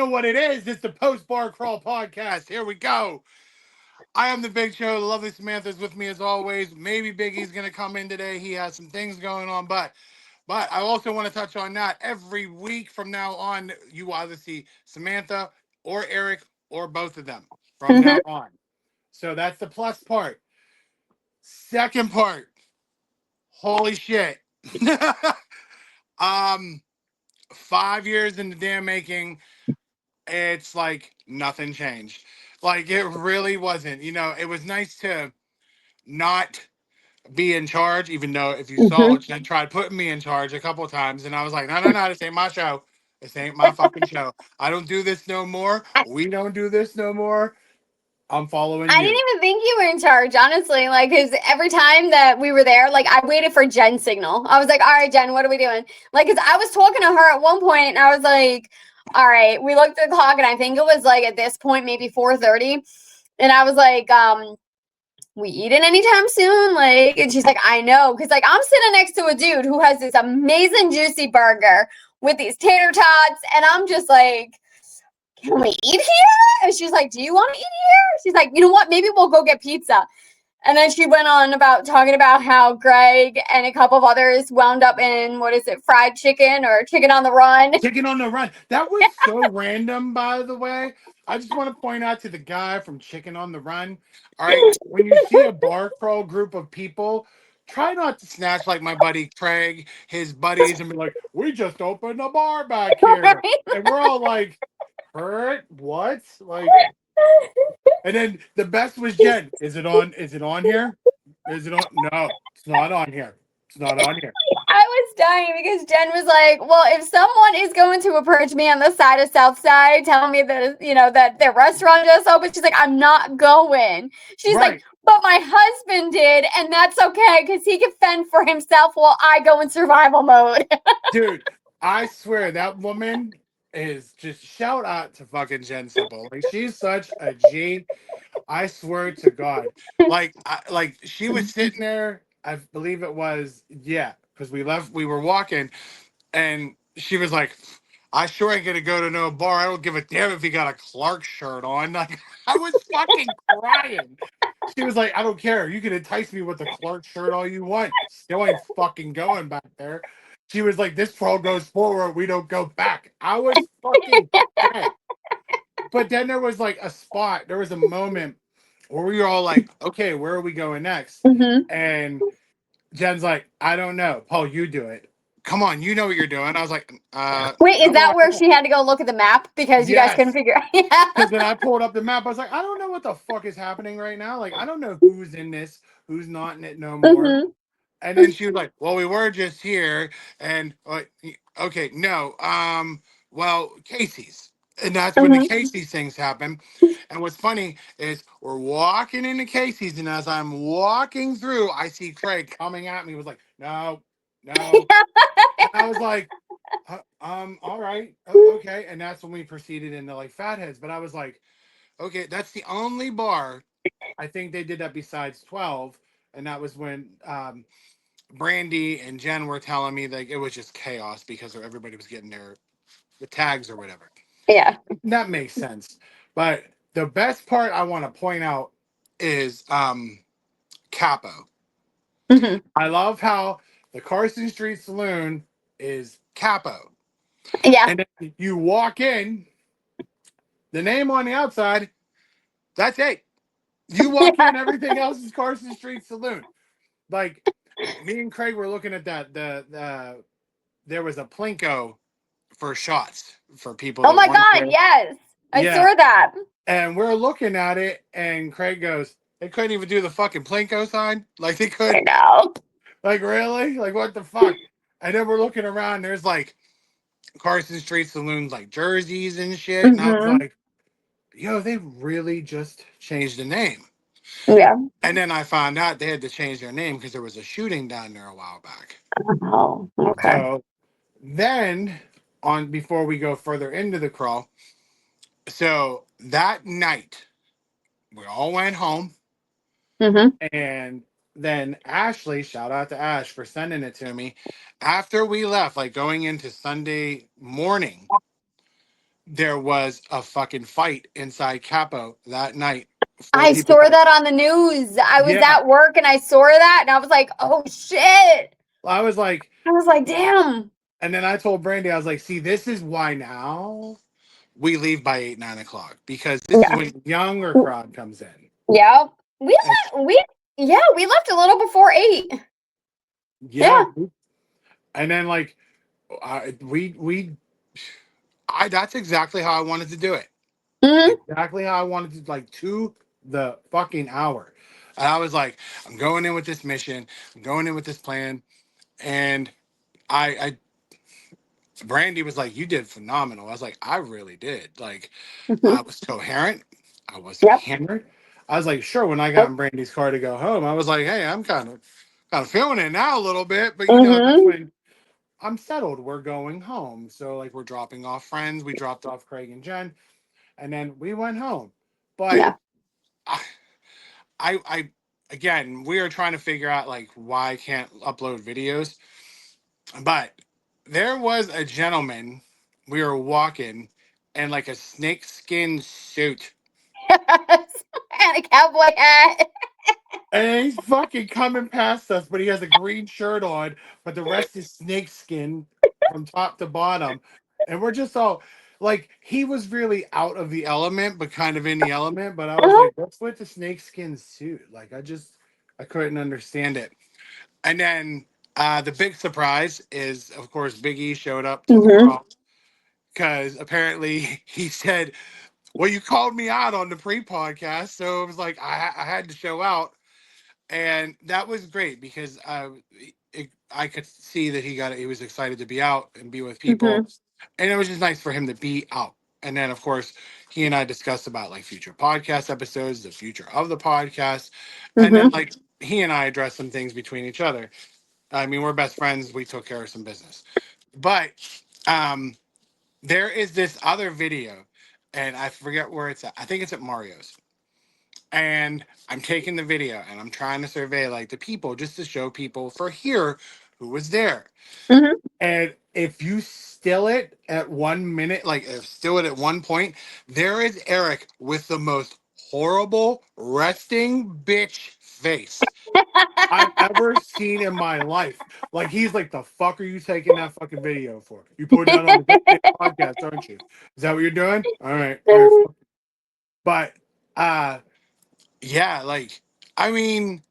know what it is. It's the Post Bar Crawl podcast. Here we go. I am the Big Show. The lovely Samantha's with me as always. Maybe Biggie's gonna come in today. He has some things going on, but I also want to touch on that. Every week from now on, you either see Samantha or Eric or both of them from Mhm. now on. So that's the plus part. Second part. Holy shit. um 5 years in the damn making, it's like nothing changed. Like it really wasn't. It was nice to not be in charge, even though if you saw, Mhm. Jen tried putting me in charge a couple of times, and I was like, no, no, no, this ain't my show. This ain't my fucking show. I don't do this no more. I, We don't do this no more. I'm following I didn't you. even think you were in charge, honestly. Like, because every time that we were there, like, I waited for Jen's signal. I was like, all right, Jen, what are we doing? Like, because I was talking to her at one point, and I was like, all right, we looked at the clock, and I think it was like at this point, maybe 4:30. And I was like, we eating anytime soon? Like, and she's like, I know. Because, like, I'm sitting next to a dude who has this amazing juicy burger with these tater tots. And I'm just like, can we eat here? And she's like, do you want to eat here? She's like, you know what? Maybe we'll go get pizza. And then she went on about talking about how Greg and a couple of others wound up in, what is it, fried chicken or chicken on the run. Chicken on the Run. That was so random, by the way. I just want to point out to the guy from Chicken on the Run. All right, when you see a bar crawl group of people, try not to snatch like my buddy Craig, his buddies, and be like, "We just opened a bar back here," and we're all like, "Hurt? What?" Like, and then the best was Jen. Is it on? Is it on here? Is it on? No, it's not on here. It's not on here. I was dying because Jen was like, "Well, if someone is going to approach me on the side of South Side, telling me that that their restaurant just opened," she's like, "I'm not going." She's like, Right. "But my husband did, and that's okay because he can fend for himself while I go in survival mode." Dude, I swear that woman is just shout out to fucking Jen Simple. Like she's such a G. I swear to God. Like she was sitting there, I believe it was, yeah, because we were walking, and she was like, I sure ain't gonna go to no bar. I don't give a damn if he got a Clark shirt on. Like I was fucking crying. She was like, I don't care. You can entice me with the Clark shirt all you want. Still ain't fucking going back there. She was like, this pro goes forward. We don't go back. I was fucking dead. But then there was like a spot. There was a moment where we were all like, okay, where are we going next? hmm And Jen's like, I don't know. Paul, you do it. Come on, you know what you're doing. I was like, Wait, is no, that I where don't. she had to go look at the map because you guys couldn't Yes. figure? Yeah. Because then I pulled up the map. I was like, I don't know what the fuck is happening right now. Like, I don't know who's in this, who's not in it no more. hmm And then she was like, well, we were just here. And like, okay, no. Well, Casey's. And that's when the hmm Casey's things happen. And what's funny is we're walking into Casey's, and as I'm walking through, I see Craig coming at me. He was like, no, no. And I was like, all right, okay. And that's when we proceeded into like Fatheads. But I was like, okay, that's the only bar I think they did that besides 12. And that was when Brandy and Jen were telling me like it was just chaos because everybody was getting their the tags or whatever. Yeah. That makes sense. But the best part I want to point out is Capo. hmm I love how the Carson Street Saloon is Capo. Yeah. And then you walk in, the name on the outside, that's it. You walk in, everything else is Carson Street Saloon. Like me and Craig were looking at that. The there was a Plinko for shots for people Oh that my wanted God, to. yes. I Yeah, saw that. and we're looking at it, and Craig goes, "They couldn't even do the fucking Plinko sign. Like they I could. know. Like really? Like what the fuck?" And then we're looking around. There's like Carson Street Saloons, like jerseys and shit. And I was hmm like, "Yo, they really just changed the name." Yeah. And then I found out they had to change their name because there was a shooting down there a while back. Oh, okay. So then, on before we go further into the crawl, so that night we all went home, hmm and then Ashley, shout out to Ash for sending it to me. After we left, like going into Sunday morning, there was a fucking fight inside Capo that night. Four I people saw got. that on the news. I was Yeah, at work and I saw that and I was like, oh shit. I was like, I was like, damn. and then I told Brandy, I was like, see, this is why now we leave by 8, 9 o'clock, because this is Yeah. when the younger crowd comes in. Yeah. We And we left a little before 8. yeah, Yeah. and then like we I that's exactly how I wanted to do it. Hmm. Exactly how I wanted to, like, to the fucking hour. And I was like, I'm going in with this mission. I'm going in with this plan. And I Brandy was like, you did phenomenal. I was like, I really did. Like, Hmm. I was coherent. I wasn't Yep. hammered. I was like, sure. When I got in Brandy's car to go home, I was like, hey, I'm kind of feeling it now a little bit. But that's Hmm. when I'm settled. We're going home. So like we're dropping off friends. We dropped off Craig and Jen, and then we went home. But Yeah. I, I again, we are trying to figure out like why I can't upload videos. But there was a gentleman, we were walking in like a snakeskin suit. And a cowboy hat. And he's fucking coming past us, but he has a green shirt on, but the rest is snakeskin from top to bottom. And we're just all like, he was really out of the element, but kind of in the element. But I was Uh-huh. like, what's with the snakeskin suit? Like, I couldn't understand it. And then the big surprise is, of course, Big E showed up to the Hmm. prom because apparently he said, well, you called me out on the pre-podcast, so it was like I had to show out. And that was great because I could see that he was excited to be out and be with people, Hmm. and it was just nice for him to be out. And then, of course, he and I discussed about like future podcast episodes, the future of the podcast, and then Hmm. like he and I addressed some things between each other. I mean, we're best friends. We took care of some business, but um, there is this other video, and I forget where it's at. I think it's at Mario's, and I'm taking the video and I'm trying to survey like the people just to show people for here who was there. Hmm. And if you still it at 1 minute, like if still it at one point, there is Eric with the most horrible resting bitch face I've ever seen in my life. Like he's like, the fuck are you taking that fucking video for? You putting that on the goddamn podcast, aren't you? Is that what you're doing? All right. But uh yeah, like I mean,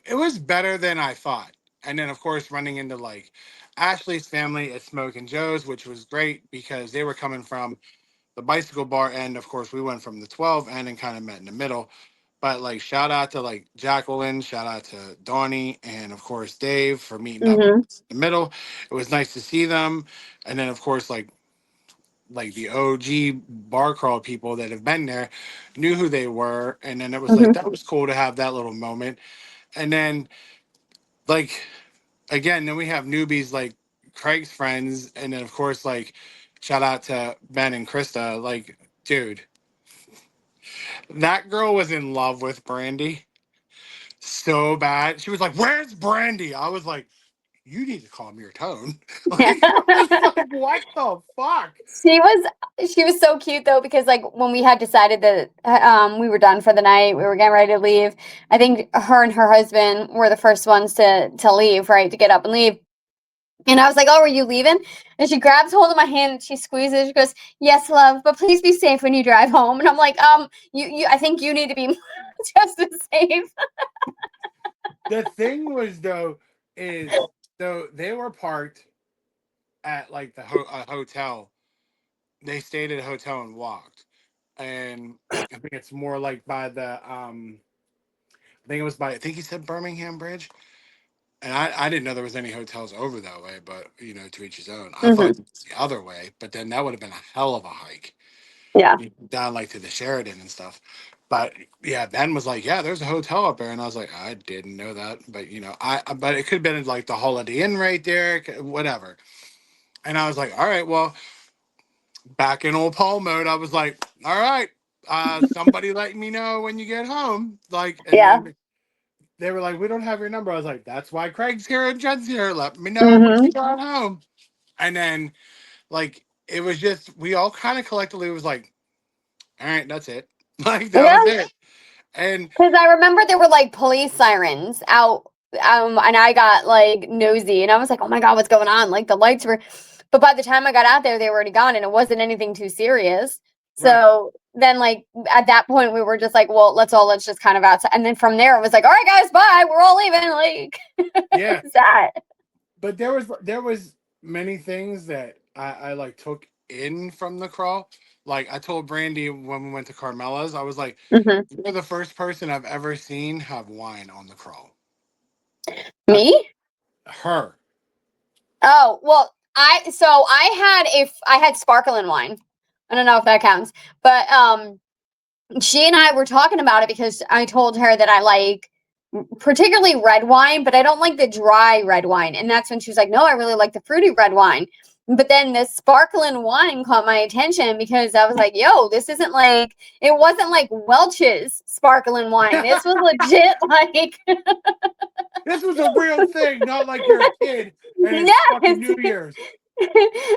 it was better than I thought. And then of course running into like Ashley's family at Smoke and Joe's, which was great because they were coming from the bicycle bar end. Of course, we went from the 12 end and kind of met in the middle. But like shout out to like Jacqueline, shout out to Donnie, and of course Dave for meeting up Hmm. in the middle. It was nice to see them. And then of course like the OG bar crawl people that have been there knew who they were. And then it was like Hmm. that was cool to have that little moment. And then like again, then we have newbies like Craig's friends, and then of course like shout out to Ben and Krista. Like, dude, that girl was in love with Brandy so bad. She was like, "Where's Brandy?" I was like, "You need to calm your tone." Like, I was like, "What the fuck?" She was so cute though because like when we had decided that we were done for the night, we were getting ready to leave. I think her and her husband were the first ones to leave, right, to get up and leave. And I was like, "Oh, are you leaving?" And she grabs hold of my hand and she squeezes. She goes, "Yes, love, but please be safe when you drive home." And I'm like, I think you need to be just as safe." The thing was though is though they were parked at like the hotel. They stayed at a hotel and walked, and I think it's more like by the I think it was by I think he said Birmingham Bridge. And I didn't know there was any hotels over that way, but to each his own. I thought Hmm. it was the other way, but then that would have been a hell of a hike Yeah. down like to the Sheridan and stuff. But yeah, Ben was like, "Yeah, there's a hotel up there," and I was like, "I didn't know that," but but it could have been like the Holiday Inn right there, whatever. And I was like, "All right, well, back in old Paul mode, I was like, all right, somebody let me know when you get home." Like, and Yeah. then they were like, "We don't have your number." I was like, "That's why Craig's here and Jen's here. Let me know once Hmm. you got home." And then, like, it was just we all kind of collectively was like, all right, that's it. Like that Yeah. was it. And Because I remember there were like police sirens out, and I got like nosy, and I was like, "Oh my god, what's going on?" Like the lights were, but by the time I got out there, they were already gone, and it wasn't anything too serious. right, So then, like at that point, we were just like, "Well, let's just kind of outside," and then from there, it was like, "All right, guys, bye, we're all leaving." Like, yeah. what's that? But there was many things that I like took in from the crawl. Like I told Brandy when we went to Carmela's, I was like, Hmm. "You're the first person I've ever seen have wine on the crawl." Uh, Me? her, Oh well, I had sparkling wine. I don't know if that counts, but she and I were talking about it because I told her that I like particularly red wine, but I don't like the dry red wine. And that's when she was like, "No, I really like the fruity red wine." But then this sparkling wine caught my attention because I was like, "Yo, this isn't like it wasn't like Welch's sparkling wine. This was legit like this was a real thing, not like you're a kid and it's fucking yes." New Year's.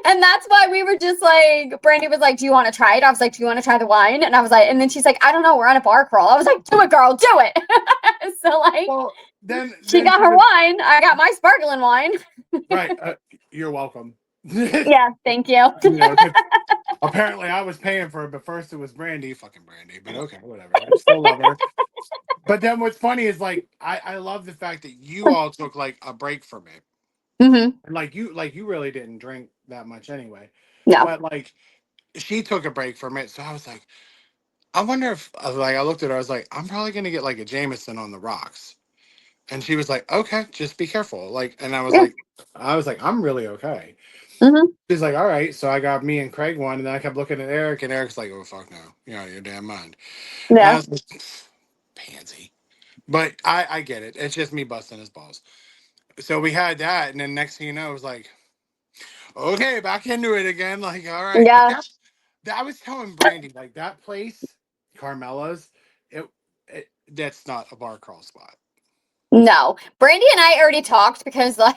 And that's why we were just like, Brandy was like, "Do you want to try it?" I was like, "Do you want to try the wine?" And I was like, and then she's like, "I don't know, we're on a bar crawl." I was like, "Do it, girl, do it." So like, Well, she then got to her the wine, I got my sparkling wine. right, you're welcome. You Yeah, thank you. know, 'cause apparently I was paying for it, but first it was Brandy, fucking Brandy. But okay, whatever. I still love her. But then what's funny is like I love the fact that you all took like a break from it. Hmm. And like you really didn't drink that much anyway. No. But like she took a break from it. So I was like, I wonder if like I looked at her, I was like, I'm probably gonna get like a Jameson on the rocks. And she was like, okay, just be careful. Like, and Yeah. I was like, I'm really okay. Hmm. She's like, all right. So I got me and Craig one, and then I kept looking at Eric, and Eric's like, oh fuck no, you're out of your damn mind. And I Yeah. was like, pansy. But I get it. It's just me busting his balls. So we had that, and then next thing you know, it was like, okay, back into it again. Like, all right. But Yeah. that I was telling Brandy, like that place, Carmela's, that's not a bar crawl spot. No. Brandy and I already talked because like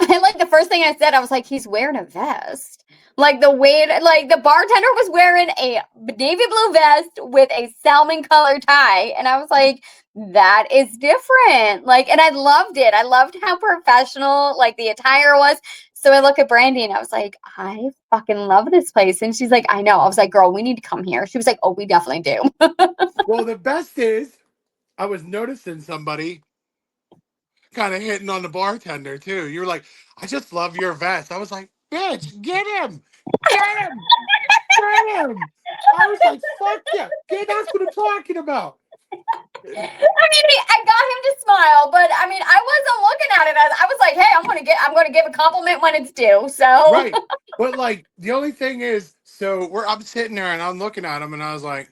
I like the first thing I said, I was like, he's wearing a vest. Like the way, like the bartender was wearing a navy blue vest with a salmon color tie. And I was like, that is different. Like, and I loved it. I loved how professional like the attire was. So I look at Brandy and I was like, I fucking love this place. And she's like, I know. I was like, girl, we need to come here. She was like, oh, we definitely do. Well, the best is I was noticing somebody kind of hitting on the bartender too. You were like, I just love your vest. I was like, bitch, get him. Get him. Get him. I was like, fuck yeah. That's what I'm talking about. I mean, I got him to smile, but I mean, I wasn't looking at it as I was like, "Hey, I'm gonna give a compliment when it's due." So, Right. But like the only thing is, so I'm sitting there and I'm looking at him and I was like,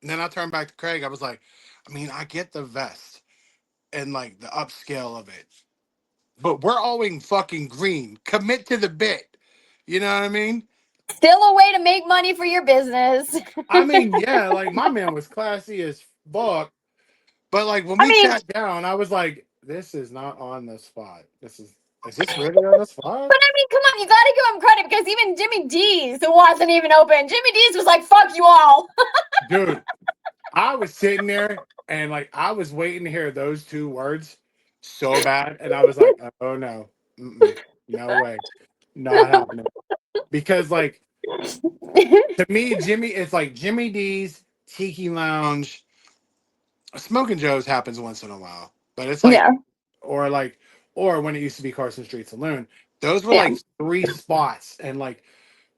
and then I turned back to Craig. I was like, I mean, I get the vest and like the upscale of it, but we're all in fucking green. Commit to the bit. You know what I mean? still a way to make money for your business. I mean, yeah, like my man was classy as fuck. But like when I we mean, sat down, I was like, this is not on the spot. Is this really on the spot? but I mean, come on, you got to give him credit because even Jimmy D's wasn't even open. Jimmy D's was like, "Fuck you all." Dude, I was sitting there and like I was waiting to hear those two words so bad. And I was like, oh no. Mm-mm, no way. Not happening. Because like to me, it's like Jimmy D's, Tiki Lounge, Smoking Joe's happens once in a while. But it's like Yeah, or like or when it used to be Carson Street Saloon, those were yeah, like three spots, and like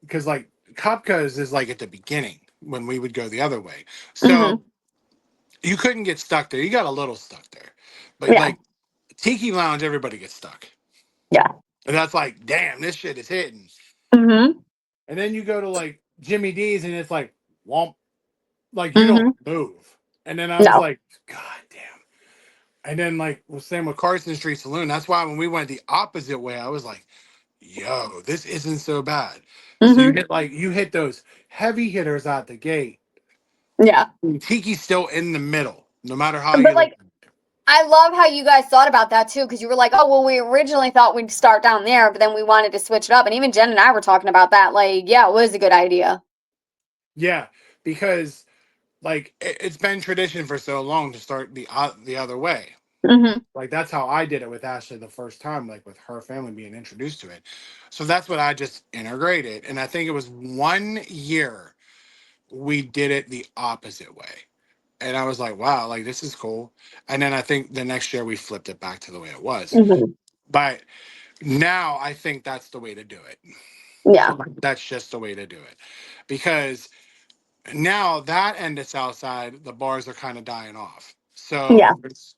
because like Kopka's is like at the beginning when we would go the other way, hmm, so you couldn't get stuck there. You got a little stuck there, but yeah, like Tiki Lounge, everybody gets stuck, yeah, and that's like, damn, this shit is hitting. hmm, And then you go to like Jimmy D's, and it's like, womp, like you don't hmm. move. And then I was No, like, God damn. And then like well, same with Carson Street Saloon. That's why when we went the opposite way, I was like, yo, this isn't so bad. So hmm, you hit those heavy hitters out the gate. yeah. Tiki's still in the middle, no matter how But you look like, at it. I love how you guys thought about that too, because you were like, oh, well, we originally thought we'd start down there, but then we wanted to switch it up. And even Jen and I were talking about that. Like, yeah, it was a good idea. Yeah, because like it's been tradition for so long to start the other way. Mm-hmm. Like that's how I did it with Ashley the first time, like with her family being introduced to it. So that's what I just integrated. And I think it was 1 year we did it the opposite way. And I was like, wow, like this is cool. And then I think the next year we flipped it back to the way it was. Mm-hmm. But now I think that's the way to do it. Yeah. That's just the way to do it. Because now that end of Southside, the bars are kind of dying off. Yeah. So it's,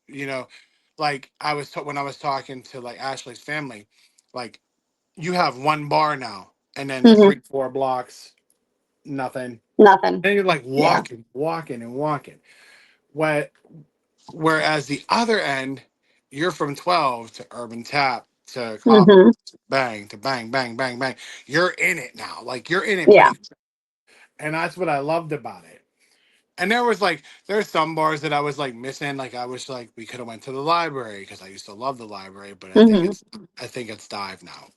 like when I was talking to like Ashley's family, like you have one bar now, and then Mm-hmm. 3, 4 blocks, nothing. Nothing. And you're like Yeah. walking and walking. What? Whereas the other end, you're from 12 to Urban Tap to Cop, Mm-hmm. bang to bang, bang, bang, bang. You're in it now. Like you're in it Yeah. pretty. And that's what I loved about it. And there's some bars that I was like missing. Like I was like, we could have went to the library because I used to love the library, but Mm-hmm. I think it's dive now.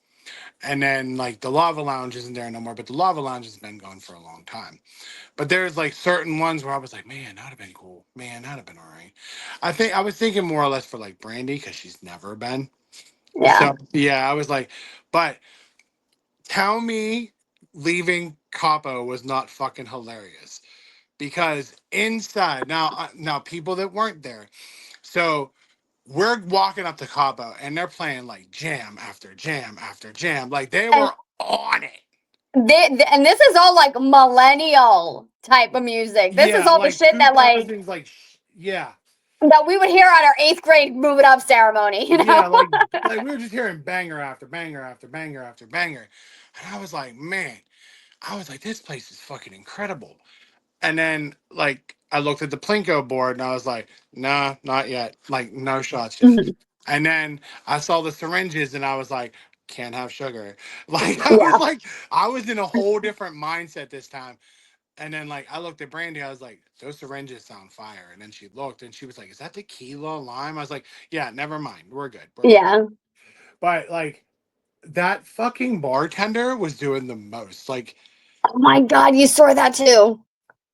And then like the Lava Lounge isn't there no more, but the Lava Lounge has been gone for a long time. But there's like certain ones where I was like, man, that'd have been cool. Man, that'd have been all right. I was thinking more or less for like Brandy because she's never been. Yeah. So yeah, I was like, but tell me leaving Capo was not fucking hilarious because inside now people that weren't there, so we're walking up to Cabo and they're playing like jam after jam after jam, like they And were on it. and this is all like millennial type of music. This is Yeah, all the like shit that like 2000s, like yeah, that we would hear on our 8th grade move it up ceremony, you know? yeah, like we were just hearing banger after banger after banger after banger, and I was like, man, I was like, this place is fucking incredible. And then like I looked at the Plinko board and I was like, nah, not yet. Like no shots yet. Mhm. And then I saw the syringes and I was like, can't have sugar. Yeah. Like I was in a whole different mindset this time. And then like I looked at Brandy, I was like, those syringes sound fire. And then she looked and she was like, is that tequila lime? I was like, yeah, never mind. We're good. We're good. Yeah. But like that fucking bartender was doing the most. Like Oh my God, you saw that too.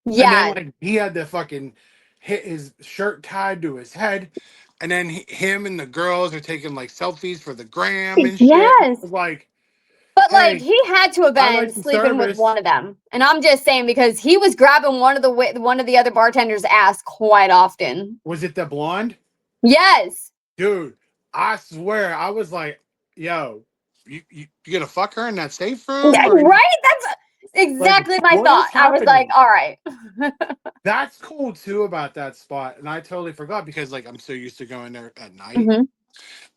and then Yeah. like he had the fucking hit his shirt tied to his head, and then him and the girls are taking like selfies for the gram and shit. I Yes. was like, But like hey, he had to have I been like the sleeping with service, one of them. And I'm just saying because he was grabbing one of the other bartenders' ass quite often. was it the blonde Yes. dude? I swear I was like, yo, you gonna fuck her in that safe room Yeah, or right? That's like exactly my what is thought. I was like, happening? all right. That's cool too about that spot, and I totally forgot because like I'm so used to going there at night. Mhm.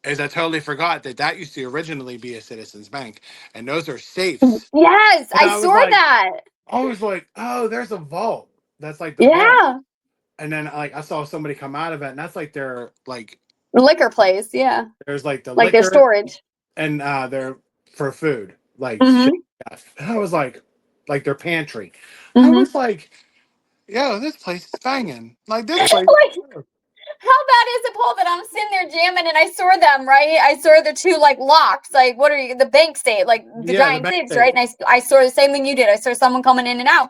Is I totally forgot that used to originally be a Citizens Bank, and those are safes. Yes, And I saw that. I was like, oh, there's a vault. That's like the vault. Yeah. And then like I saw somebody come out of it, and that's like their like Liquor place. Yeah. there's like the Like their liquor storage. and they're for food, like shit. Mm-hmm. And I was like their pantry. I Mm-hmm. was like, yo, this place is banging. Like this place. Like, how bad is it, Paul, that I'm sitting there jamming and I saw them, right? I saw the two like locks, like what are you, the bank safe, like the Yeah, the giant bank safes, safe. right? And I saw the same thing you did. I saw someone coming in and out.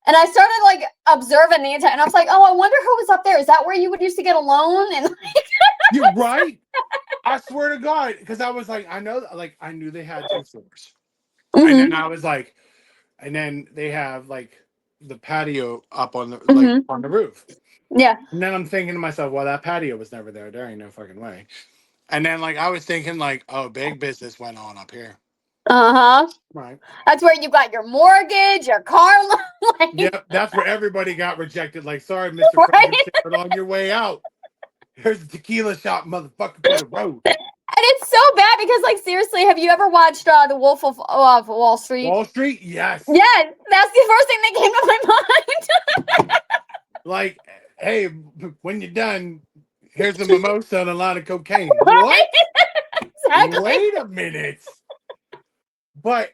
And I started like observing the entire, and I was like, oh, I wonder who was up there. Is that where you would used to get a loan? And You're right. I swear to God, because I was like, I knew they had 2 floors, and Mhm. then I was like, and then they have like the patio up on the Mhm. on the roof. Yeah. And then I'm thinking to myself, well, that patio was never there. There ain't no fucking way. And then like I was thinking like, oh, big business went on up here. Uh-huh. Right. That's where you got your mortgage, your car loan. Like, Yep. That's where everybody got rejected. Like, sorry, Mr. right? Frankenstein, on your way out. Here's the tequila shop, motherfucker, for the road. And it's so bad because, like, seriously, have you ever watched The Wolf of Wall Street? Wall Street, yes. Yeah, that's the first thing that came to my mind. Like, hey, when you're done, here's a mimosa and a lot of cocaine. What? Exactly. Wait a minute. But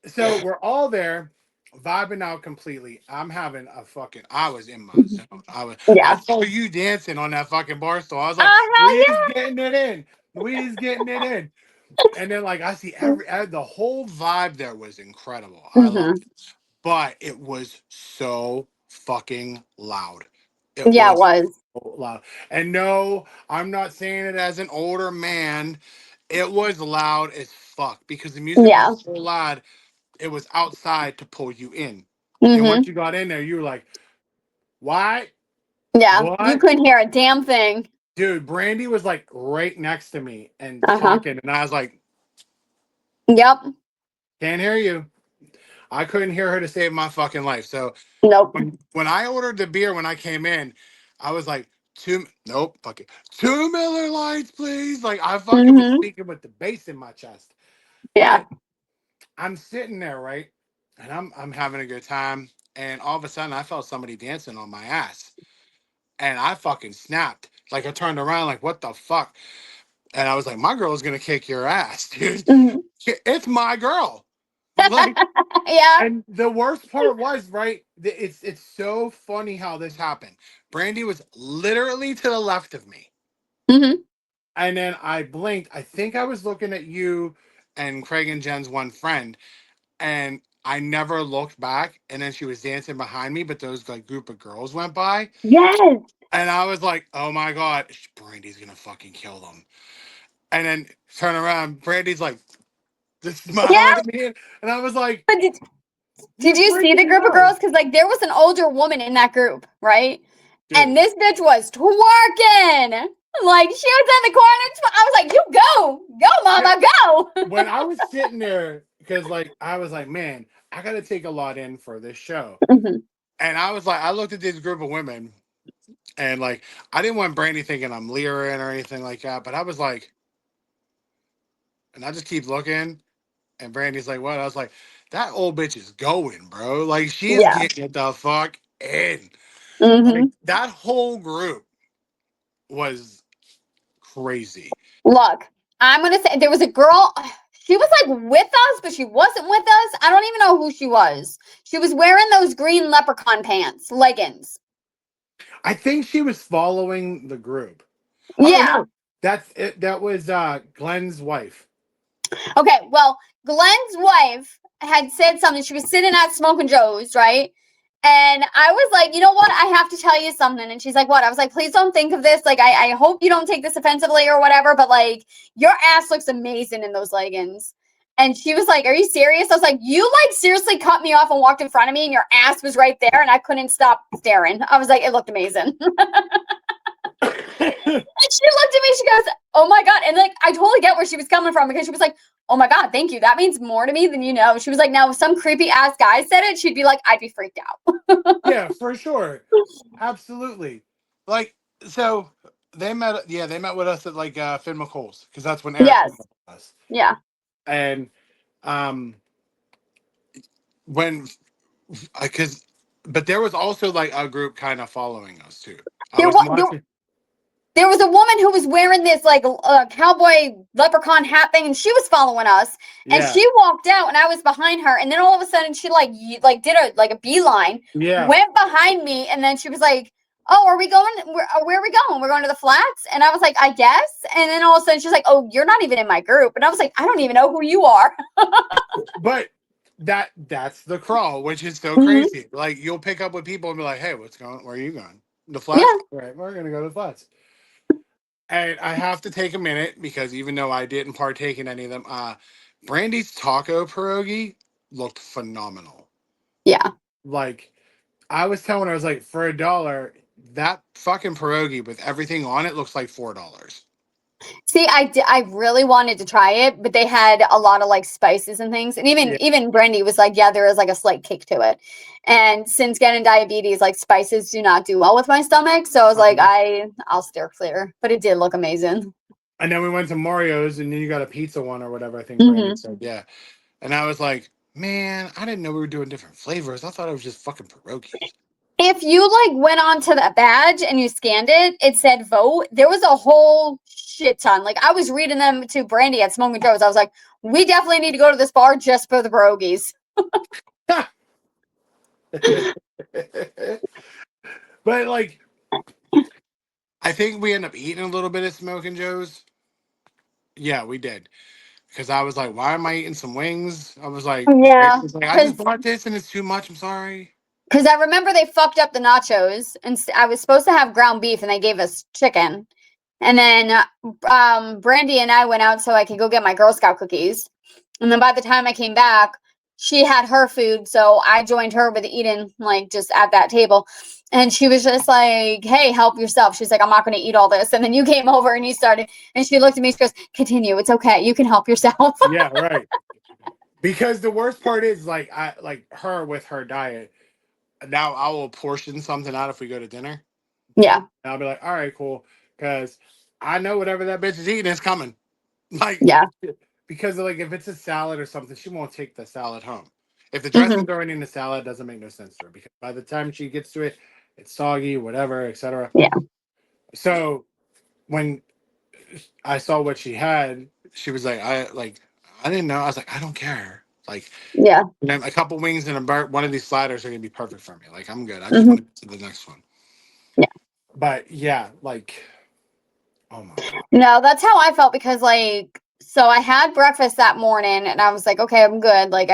so we're all there, vibing out completely. I'm having a fucking. I was in my zone. I Yeah. saw you dancing on that fucking bar stool. I was like, Oh hell Louise getting it in. Louise getting it in. And then like I see the whole vibe there was incredible. I yeah. love it. But it was so fucking loud. It Yeah, it was was. so loud. And no, I'm not saying it as an older man. It was loud as fuck because the music was Yeah. so loud. It was outside to pull you in. And Mm-hmm. once you got in there, you were like, "What? Yeah. You What?" couldn't hear a damn thing. Dude, Brandy was like right next to me and Uh-huh. talking, and I was like, Yep. "Can't hear you." I couldn't hear her to save my fucking life. So Nope. when I ordered the beer when I came in, I was like, nope, fuck it, 2 Miller Lights, please. Like I fucking was Mm-hmm. speaking with the bass in my chest, Yeah. and I'm sitting there, right, and I'm having a good time, and all of a sudden I felt somebody dancing on my ass, and I fucking snapped. Like I turned around, like what the fuck, and I was like, my girl's gonna kick your ass, dude. Mhm. It's my girl. Like, Yeah. and the worst part was, right, it's so funny how this happened. Brandy was literally to the left of me. Mm-hmm. And then I blinked. I think I was looking at you and Craig and Jen's one friend. And I never looked back. And then she was dancing behind me, but those like group of girls went by. Yes. And I was like, oh my God, Brandy's gonna fucking kill them. And then turn around, Brandy's like just smiling Yeah. at me. And I was like, But did you you see the freaking group of know. girls? Because like there was an older woman in that group, right? And Dude. this bitch was twerking. Like she was in the corner. I was like, "You go, mama, go." When I was sitting there, because like I was like, man, I gotta take a lot in for this show. Mhm. And I was like, I looked at this group of women and like I didn't want Brandy thinking I'm leering or anything like that, but I was like, and I just keep looking, and Brandy's like, what? I was like, that old bitch is going, bro. Like she's Yeah. getting the fuck in. Like Hmm. that whole group was crazy. Look, I'm gonna say there was a girl. She was like with us, but she wasn't with us. I don't even know who she was. She was wearing those green leprechaun pants, leggings. I think she was following the group. Oh Yeah. no, that's it. That was Glenn's wife. Okay. Well, Glenn's wife had said something. She was sitting at Smoking Joe's, right? And I was like, you know what? I have to tell you something. And she's like, what? I was like, please don't think of this. Like, I hope you don't take this offensively or whatever, but like, your ass looks amazing in those leggings. And she was like, are you serious? I was like, you like seriously cut me off and walked in front of me and your ass was right there and I couldn't stop staring. I was like, it looked amazing. And she looked at me, she goes, oh my God. And like, I totally get where she was coming from because she was like, oh my God, thank you. That means more to me than you know. She was like, now if some creepy ass guy said it, she'd be like, I'd be freaked out. Yeah, for sure. Absolutely. Like, so they met with us at like Finn McColl's because that's when Eric Yes. came up with us. Yeah. And um when because but there was also like a group kind of following us too. I There was was watching. there was a woman who was wearing this like cowboy leprechaun hat thing, and she was following us. And Yeah. she walked out, and I was behind her. And then all of a sudden, she like did a beeline, Yeah. went behind me, and then she was like, "Oh, are we going? Where are we going? We're going to the flats." And I was like, "I guess." And then all of a sudden, she's like, "Oh, you're not even in my group." And I was like, "I don't even know who you are." But that's the crawl, which is so Mhm. crazy. Like you'll pick up with people and be like, hey, what's going where are you going? The flats? Yeah. Right, we're gonna go to the flats. And I have to take a minute because even though I didn't partake in any of them, Brandy's taco pierogi looked phenomenal. Yeah. Like I was telling her, I was like, for $1, that fucking pierogi with everything on it looks like $4. See, I really wanted to try it, but they had a lot of like spices and things. And Yeah. even Brandy was like, yeah, there is like a slight kick to it. And since getting diabetes, like spices do not do well with my stomach. So I was like, I'll steer clear. But it did look amazing. And then we went to Mario's and then you got a pizza one or whatever, I think Brandy Hmm. said. Yeah. And I was like, man, I didn't know we were doing different flavors. I thought it was just fucking pierogies. If you like went on to the badge and you scanned it, it said vote. There was a whole shit ton. Like I was reading them to Brandy at Smoking Joe's. I was like, we definitely need to go to this bar just for the pierogies. But like, I think we end up eating a little bit of Smoking Joe's. Yeah, we did. Because I was like, why am I eating some wings? I was like, Yeah, I just bought this and it's too much. I'm sorry. because I remember they fucked up the nachos, and I was supposed to have ground beef, and they gave us chicken. And then Brandy and I went out so I could go get my Girl Scout cookies. And then by the time I came back, she had her food, so I joined her with eating like just at that table. And she was just like, "Hey, help yourself." She's like, "I'm not going to eat all this." And then you came over and you started, and she looked at me. She goes, "Continue. It's okay. You can help yourself." Yeah, right. Because the worst part is like I like her with her diet. Now I will portion something out if we go to dinner. Yeah. And I'll be like, all right, cool. Because I know whatever that bitch is eating is coming. Like, Yeah. because like if it's a salad or something, she won't take the salad home. If the Hmm. dressing's already in the salad, it doesn't make no sense to her because by the time she gets to it, it's soggy, whatever, etc. Yeah. So when I saw what she had, she was like, I didn't know. I was like, I don't care. Like, Yeah. and then a couple wings and one of these sliders are gonna be perfect for me. Like, I'm good. I just Hmm. want to get to the next one. Yeah. But yeah, like, oh my god. No, that's how I felt because like so I had breakfast that morning and I was like, okay, I'm good. Like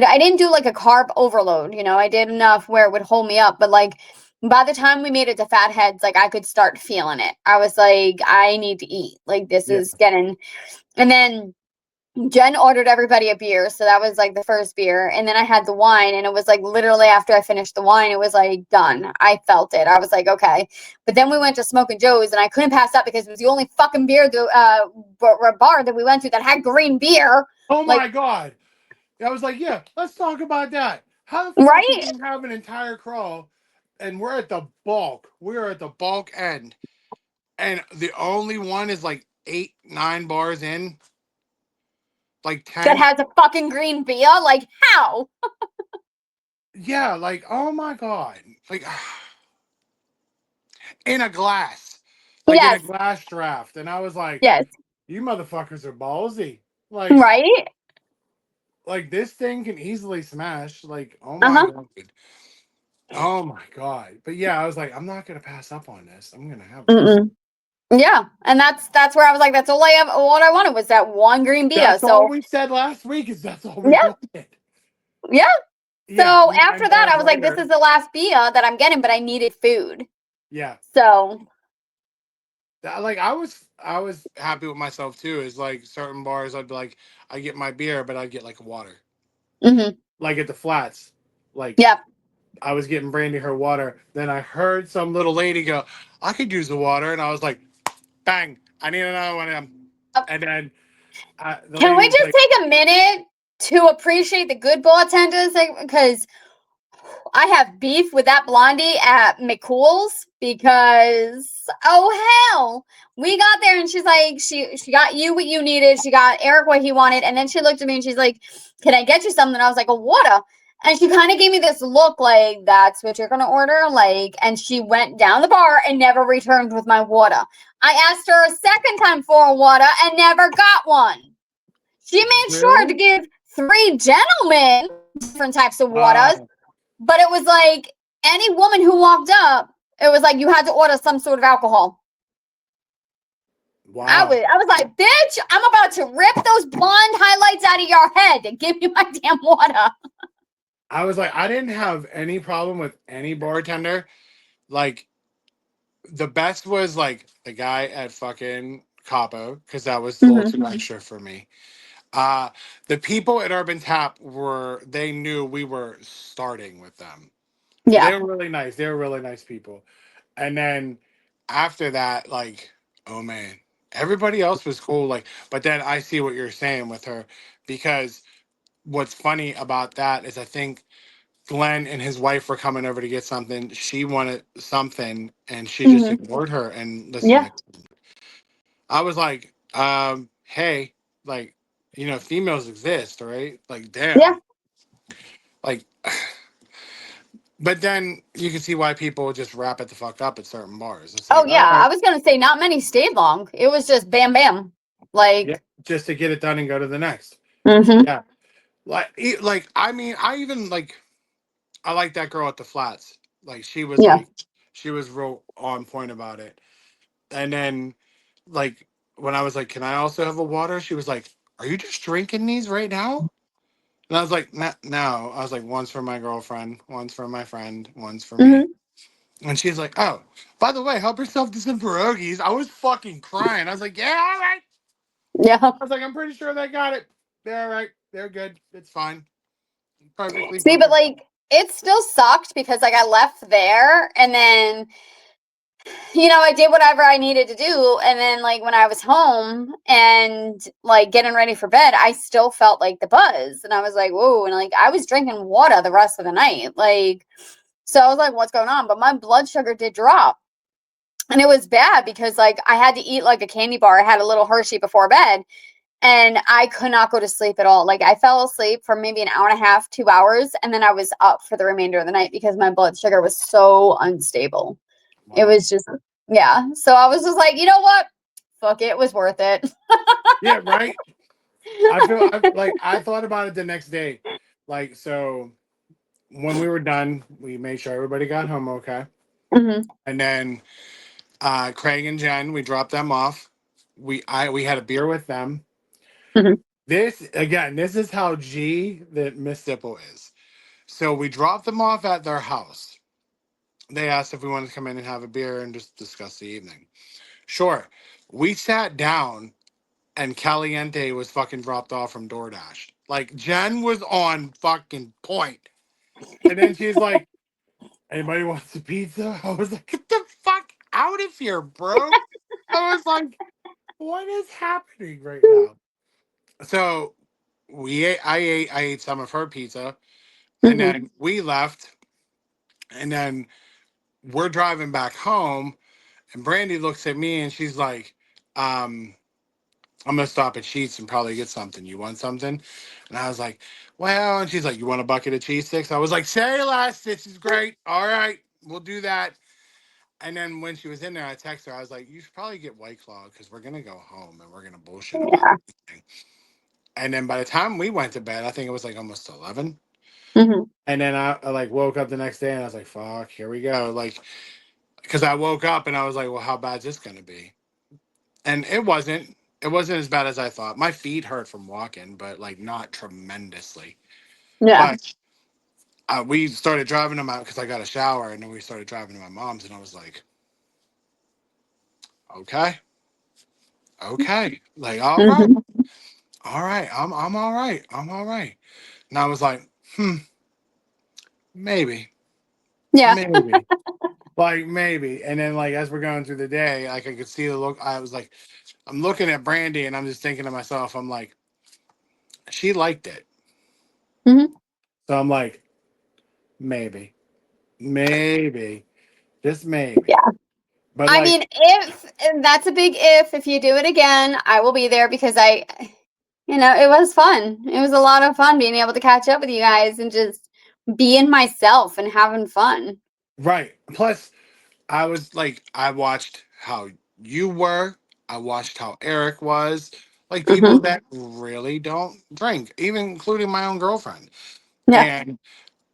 I didn't do like a carb overload, you know. I did enough where it would hold me up, but like by the time we made it to Fatheads, like I could start feeling it. I was like, I need to eat. Like this Yeah. is getting, and then Jen ordered everybody a beer, so that was like the first beer, and then I had the wine, and it was like literally after I finished the wine, it was like done. I felt it. I was like, okay. But then we went to Smoking Joe's, and I couldn't pass up because it was the only fucking bar that we went to that had green beer. Oh Like, my god. I was like, yeah, let's talk about that. How the fuck can right? you have an entire crawl and we're at the bulk? We're at the bulk end. And the only one is like 8, 9 bars in, like That 10. has a fucking green beer. Like, how? Yeah, like, oh my god. Like in a glass. Like in a Yes, glass draft. And I was like, yes, you motherfuckers are ballsy. right? Like this thing can easily smash. Like, oh Uh my huh. god. Oh my god. But yeah, I was like, I'm not gonna pass up on this. I'm gonna have this. Mm-mm. Yeah, and that's where I was like, that's all I have. What I wanted was that one green beer. That's all So we said last week is that's all we yeah, wanted. yeah. Yeah, So we after ended that, up I was like, this later. is the last beer that I'm getting, but I needed food. Yeah. So, Like I was happy with myself too. Is like certain bars I'd be like, I get my beer, but I'd get like water. hmm, Like at the flats. Like yeah. I was getting Brandy her water. Then I heard some little lady go, I could use the water. And I was like, bang, I need another one of them. And then the Can lady we was just like, take a minute to appreciate the good bartenders? Because I have beef with that blondie at McCool's because oh hell, we got there and she's like, she got you what you needed, she got Eric what he wanted, and then she looked at me and she's like, "Can I get you something?" I was like, "A water." And she kind of gave me this look like, "That's what you're gonna order?" Like, and she went down the bar and never returned with my water. I asked her a second time for a water and never got one. She made sure to really? give 3 gentlemen different types of waters, but it was like any woman who walked up, it was like you had to order some sort of alcohol. Wow. I was like, bitch, I'm about to rip those blonde highlights out of your head and give you my damn water. I was like, I didn't have any problem with any bartender. Like the best was like the guy at fucking Capo, because that was a little Hmm. too extra for me. Uh the people at Urban Tap they knew we were starting with them. So Yeah. they were really nice. They were really nice people. And then after that, like, oh man, everybody else was cool. Like, but then I see what you're saying with her because what's funny about that is I think Glenn and his wife were coming over to get something. She wanted something and she just Hmm. ignored her and listened Yeah. to I was like, hey, like, females exist, right? Like, Yeah. damn. Like but then you can see why people just wrap it the fuck up at certain bars. It's Oh like, all yeah. I right, was gonna say not many stayed long. It was just bam bam. yeah, Like, just to get it done and go to the next. hmm, Yeah. Like I mean, I even like I like that girl at the flats. Like Yeah. she was real on point about it. And then like when I was like, "Can I also have a water?" She was like, "Are you just drinking these right now?" And I was like, No. I was like, "One's for my girlfriend, one's for my friend, one's for me." Hmm. And she's like, "Oh, by the way, help yourself to some pierogies." I was fucking crying. I was like, "Yeah, all right." Yeah. I was like, "I'm pretty sure they got it. They're all right. They're good. It's fine. Perfectly See, but fine." like it still sucked because like I left there and then I did whatever I needed to do. And then, like, when I was home and like getting ready for bed, I still felt like the buzz. And I was like, whoa. And like, I was drinking water the rest of the night. Like, so I was like, what's going on? But my blood sugar did drop. And it was bad because, like, I had to eat like a candy bar. I had a little Hershey before bed and I could not go to sleep at all. Like, I fell asleep for maybe an hour and a half, 2 hours. And then I was up for the remainder of the night because my blood sugar was so unstable. It Wow. was just, yeah. So I was just like, you know what? Fuck it. It was worth it. Yeah, right. I thought about it the next day. Like, so when we were done, we made sure everybody got home okay. Hmm. And then Craig and Jen, we dropped them off. We had a beer with them. Hmm. This is how G that Miss Dipple is. So we dropped them off at their house. They asked if we wanted to come in and have a beer and just discuss the evening. Sure. We sat down and Caliente was fucking dropped off from DoorDash. Like Jen was on fucking point. And then she's like, "Anybody wants a pizza?" I was like, "Get the fuck out of here, bro." I was like, "What is happening right now?" So I ate some of her pizza and Hmm. then we left and then we're driving back home and Brandy looks at me and she's like, um, "I'm gonna stop at Sheets and probably get something. You want something?" And I was like, "Well," and she's like, "You want a bucket of cheese sticks?" I was like, "Say less. This is great. All right, we'll do that." And then when she was in there, I texted her. I was like, "You should probably get White Claw because we're gonna go home and we're gonna bullshit about Yeah. everything." And then by the time we went to bed, I think it was like almost 11. Hmm. And then I like woke up the next day and I was like, "Fuck, here we go." Like, because I woke up and I was like, "Well, how bad is this gonna be?" And it wasn't. It wasn't as bad as I thought. My feet hurt from walking, but like not tremendously. Yeah. But we started driving them out because I got a shower, and then we started driving to my mom's, and I was like, "Okay, okay, like Hmm. all right, I'm all right, I'm all right." And I was like, maybe, Yeah. maybe, like maybe. And then like as we're going through the day, like I could see the look. I was like, I'm looking at Brandy, and I'm just thinking to myself, I'm like, she liked it, Hmm. so I'm like, maybe, maybe, just maybe. Yeah. But I like, mean, if that's a big if you do it again, I will be there because it was fun. It was a lot of fun being able to catch up with you guys and just being myself and having fun. right. Plus, I was like, I watched how you were. I watched how Eric was. Like people Hmm. that really don't drink, even including my own girlfriend. Yeah. And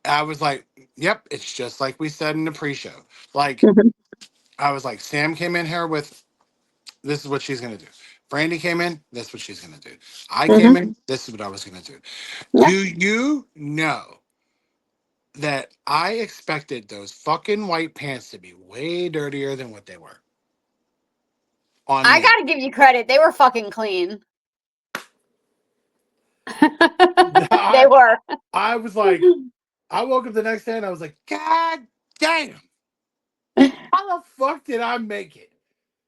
I was like, yep, it's just like we said in the pre-show. Like Hmm. I was like, Sam came in here with this is what she's gonna do. Brandy came in, this is what she's gonna do. I came Hmm. in, this is what I was gonna do. Yeah. Do you know that I expected those fucking white pants to be way dirtier than what they were on I me? gotta give you credit. They were fucking clean. They I were. I was like, I woke up the next day and I was like, God damn, how the fuck did I make it?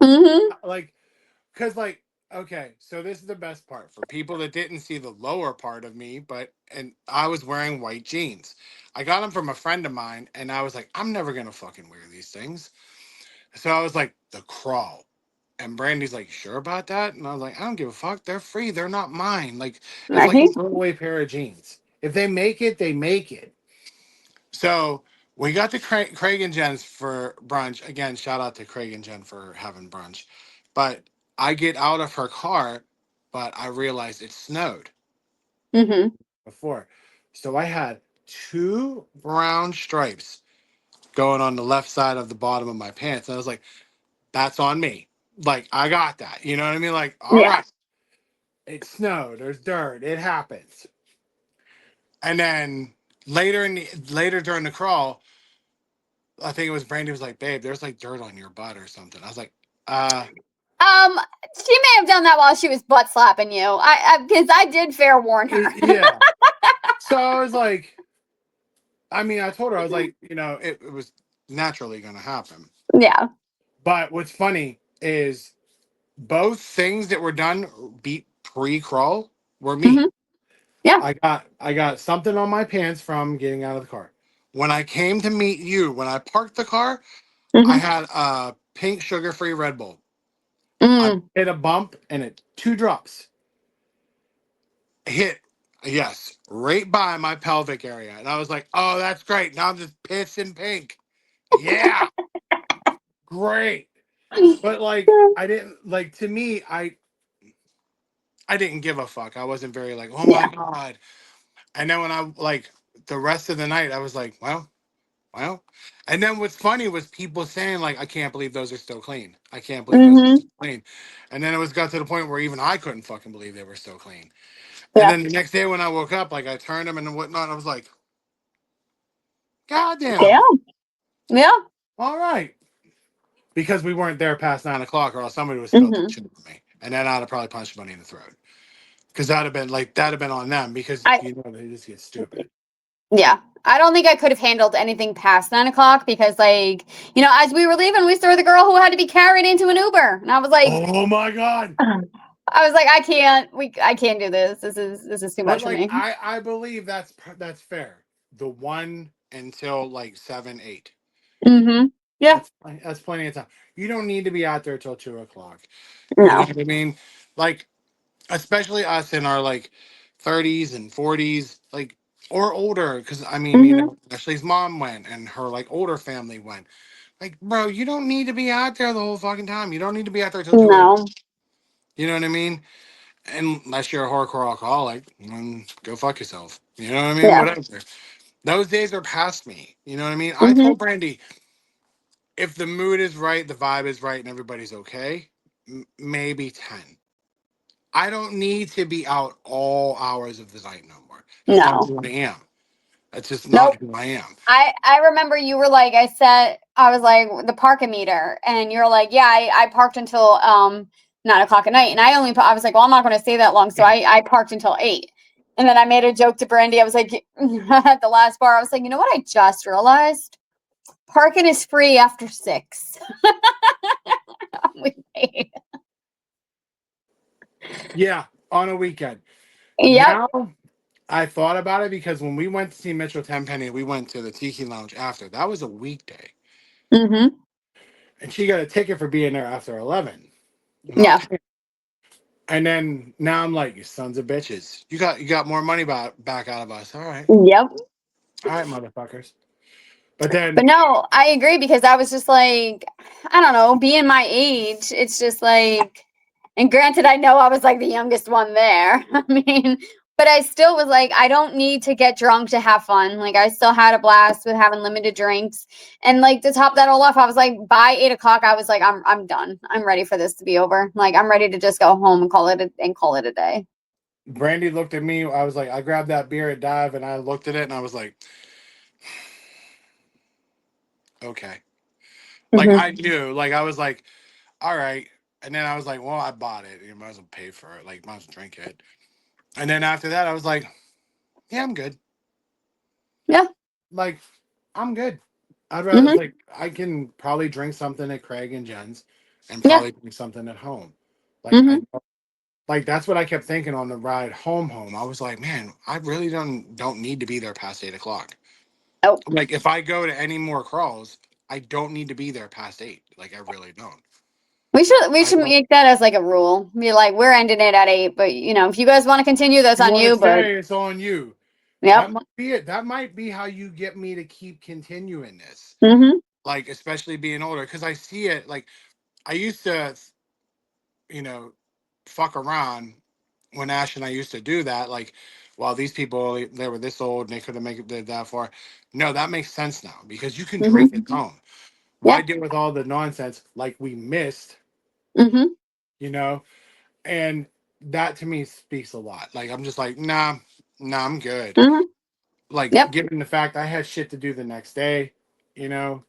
Hmm. Like, cause like, okay, so this is the best part for people that didn't see the lower part of me, and I was wearing white jeans. I got them from a friend of mine, and I was like, I'm never gonna fucking wear these things. So I was like, the crawl. And Brandy's like, sure about that? And I was like, I don't give a fuck. They're free. They're not mine. Like, it's like a Right? throwaway pair of jeans. If they make it, they make it. So we got to Craig and Jen's for brunch. Again, shout out to Craig and Jen for having brunch. But I get out of her car, but I realized it snowed Hmm. before. So I had 2 brown stripes going on the left side of the bottom of my pants. And I was like, that's on me. Like, I got that. You know what I mean? Like, all Yeah. right, it snowed, there's dirt, it happens. And then later during the crawl, I think it was Brandy was like, babe, there's like dirt on your butt or something. I was like, She may have done that while she was butt slapping you. Because I did fair warn her. yeah. So I was like, I mean, I told her, I was like, it was naturally going to happen. Yeah. But what's funny is both things that were done beat pre-crawl were me. Mhm. Yeah. I got something on my pants from getting out of the car. When I came to meet you, when I parked the car, I Mhm. had a pink sugar-free Red Bull. I Mm. hit a bump and it 2 drops hit, yes, right by my pelvic area. And I was like, oh, that's great. Now I'm just pissing pink. Yeah, great. But like, I didn't like, to me, I didn't give a fuck. I wasn't very like, oh my Yeah. God. And then when I like the rest of the night, I was like, well. And then what's funny was people saying, like, I can't believe those are still clean. I can't believe those are Mhm. still clean. And then got to the point where even I couldn't fucking believe they were still clean. And Yeah. then the next day when I woke up, like I turned them and whatnot, I was like, God Yeah. damn. Yeah. All right. Because we weren't there past 9 o'clock, or else somebody would spill that Mhm. shit on me. And then I'd have probably punched somebody in the throat. Because that'd have been on them because I they just get stupid. Yeah. I don't think I could have handled anything past 9 o'clock because, like, as we were leaving, we saw the girl who had to be carried into an Uber, and I was like, Oh my God. I can't. I can't do this. This is too But much for like me. I believe that's fair. The 1 until like 7, 8. Mhm. Yeah. That's plenty of time. You don't need to be out there till 2 o'clock. You know No. what I mean? Like, especially us in our like 30s and 40s, like, or older. Because I mean, Mhm. Ashley's mom went and her like older family went. Like, bro, you don't need to be out there the whole fucking time. You don't need to be out there till 2 a.m. No. You know what I mean? Unless you're a hardcore alcoholic, go fuck yourself. You know what I mean? Yeah. Whatever. Those days are past me. You know what I mean? I Mhm. told Brandy, if the mood is right, the vibe is right, and everybody's okay, maybe 10. I don't need to be out all hours of the night no more. That's not No. who I am. That's just not Nope. who I am. I remember you were like, I was like the parking meter, and you're like, yeah, I parked until 9 o'clock at night, and I was like, well, I'm not going to stay that long, so I parked until 8, and then I made a joke to Brandy. I was like, at the last bar, I was like, you know what? I just realized parking is free after 6. We paid. Yeah, on a weekend. Yep. Now I thought about it because when we went to see Mitchell Tenpenny, we went to the Tiki Lounge after. That was a weekday. Mhm. And she got a ticket for being there after 11. I'm not Yeah. paying. And then now I'm like, you sons of bitches. You got more money back out of us. All right. Yep. All right, motherfuckers. But But then no, I agree because I was just like, I don't know, being my age, it's just like, and granted, I know I was like the youngest one there. I mean, but I still was like, I don't need to get drunk to have fun. Like, I still had a blast with having limited drinks. And like to top that all off, I was like, by 8 o'clock, I was like, I'm done. I'm ready for this to be over. Like, I'm ready to just go home and call it a day. Brandy looked at me. I was like, I grabbed that beer at Dive and I looked at it and I was like, okay. Like Hmm. I knew. Like I was like, all right. And then I was like, well, I bought it. You might as well pay for it. Like, might as well drink it. And then after that, I was like, yeah, I'm good. Yeah. Like, I'm good. I'd rather Hmm. like I can probably drink something at Craig and Jen's and Yeah. probably drink something at home. Like Hmm. I like that's what I kept thinking on the ride home. I was like, man, I really don't need to be there past 8 o'clock. Oh, Like if I go to any more crawls, I don't need to be there past 8. Like I really don't. we I should don't. make that as like a rule. Be like, we're ending it at 8, but if you guys want to continue, that's You on want to you. But stay, it's on you. That yep. might be it. That might be how you get me to keep continuing this. Hmm. Like especially being older, because I see it. Like I used to, you know, fuck around when Ash and I used to do that. Like well, these people, they were this old and they couldn't make it that far. No, that makes sense now because you can Hmm. drink at home. Why Yeah. deal with all the nonsense like we missed, Hmm. you know? And that to me speaks a lot. Like, I'm just like, nah, I'm good. Hmm. Like, Yep. given the fact I had shit to do the next day, you know?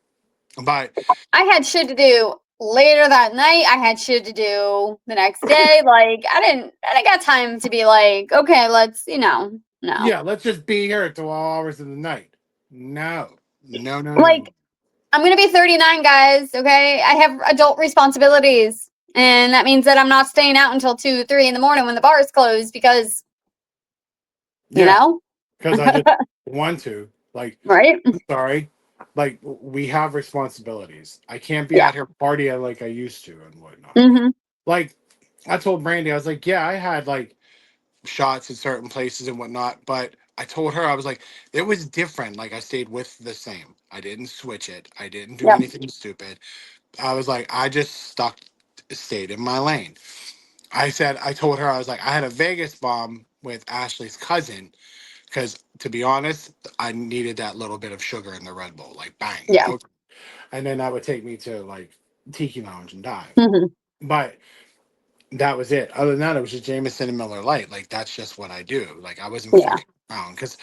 But I had shit to do later that night. I had shit to do the next day. Like I didn't got time to be like, okay, let's, no. yeah, let's just be here till all hours of the night. No, no. Like I'm gonna be 39, guys. Okay, I have adult responsibilities, and that means that I'm not staying out until 2, 3 in the morning when the bar is closed because you Yeah, know, because I just want to. Like, right? sorry. Like, we have responsibilities. I can't be Yeah. out here partying like I used to and whatnot. Hmm. Like, I told Brandy, I was like, yeah, I had like shots in certain places and whatnot, but I told her, I was like, it was different. Like, I stayed with the same. I didn't switch it. I didn't do Yep. anything stupid. I was like, I just stayed in my lane. I told her, I was like, I had a Vegas bomb with Ashley's cousin because, to be honest, I needed that little bit of sugar in the Red Bull. Like, bang. Yeah. Okay. And then that would take me to like Tiki Lounge and dive. Hmm. But that was it. Other than that, it was just Jameson and Miller Lite. Like, that's just what I do. Like, I wasn't Yeah. fucking around because,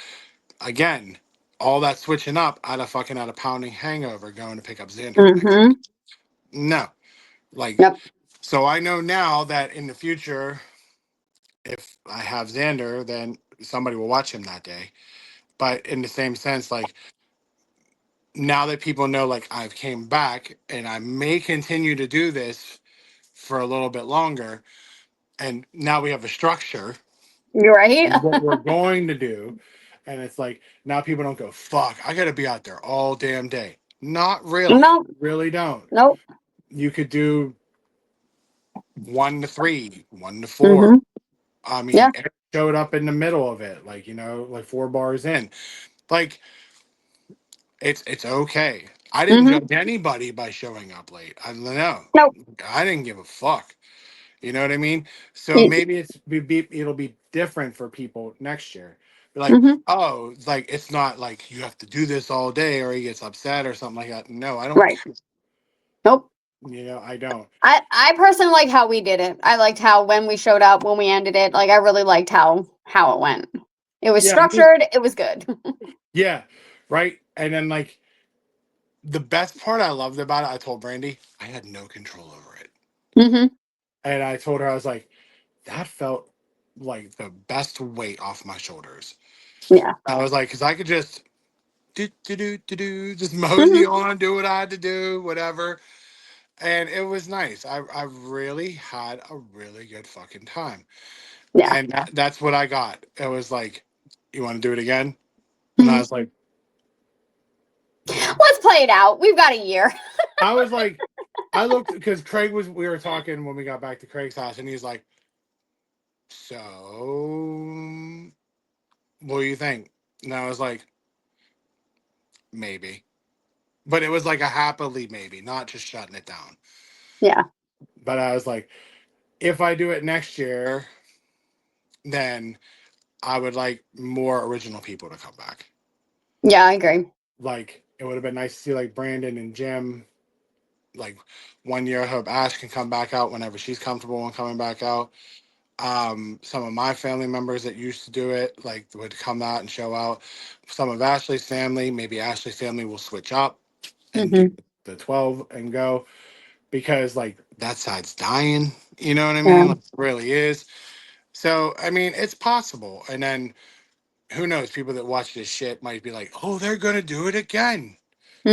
again, all that switching up out of pounding hangover going to pick up Xander the next. Hmm. No, like, Yep. so I know now that in the future, if I have Xander, then somebody will watch him that day. But in the same sense, like, now that people know, like, I've came back and I may continue to do this for a little bit longer, and now we have a structure You're right. of what we're going to do. And it's like, now people don't go, fuck, I got to be out there all damn day. Not really. No. Really don't. Nope. You could do 1 to 3, 1 to 4. Hmm. I mean, Yeah. Eric showed up in the middle of it, like, like 4 bars in. Like, it's okay. I didn't Hmm. judge anybody by showing up late. I don't know. Nope. I didn't give a fuck. You know what I mean? So maybe it'll be different for people next year. Be like, Hmm. oh, it's like it's not like you have to do this all day or he gets upset or something like that. No, I don't Right. care. Nope. I don't. I personally like how we did it. I liked how when we showed up, when we ended it, like I really liked how it went. It was Yeah, structured, it was good. yeah, right. And then like the best part I loved about it, I told Brandy, I had no control over it. Hmm. And I told her, I was like, that felt like the best weight off my shoulders. Yeah. I was like, because I could just just Hmm. mosey on, do what I had to do, whatever. And it was nice. I really had a really good fucking time. Yeah. And that's what I got. It was like, you want to do it again? And I Hmm. was like, Let's play it out. We've got a year. I was like, I looked because we were talking when we got back to Craig's house, and he's like, so what do you think? And I was like, maybe. But it was like a happily maybe, not just shutting it down. Yeah. But I was like, if I do it next year, then I would like more original people to come back. Yeah, I agree. Like, it would have been nice to see like Brandon and Jim. Like, one year, I hope Ash can come back out whenever she's comfortable and coming back out. Some of my family members that used to do it, like, would come out and show out. Some of Ashley's family, maybe Ashley's family will switch up and do Hmm. the 12 and go because like that side's dying. You know what I Yeah. mean? Like, it really is. So I mean, it's possible. And then who knows? People that watch this shit might be like, "Oh, they're gonna do it again."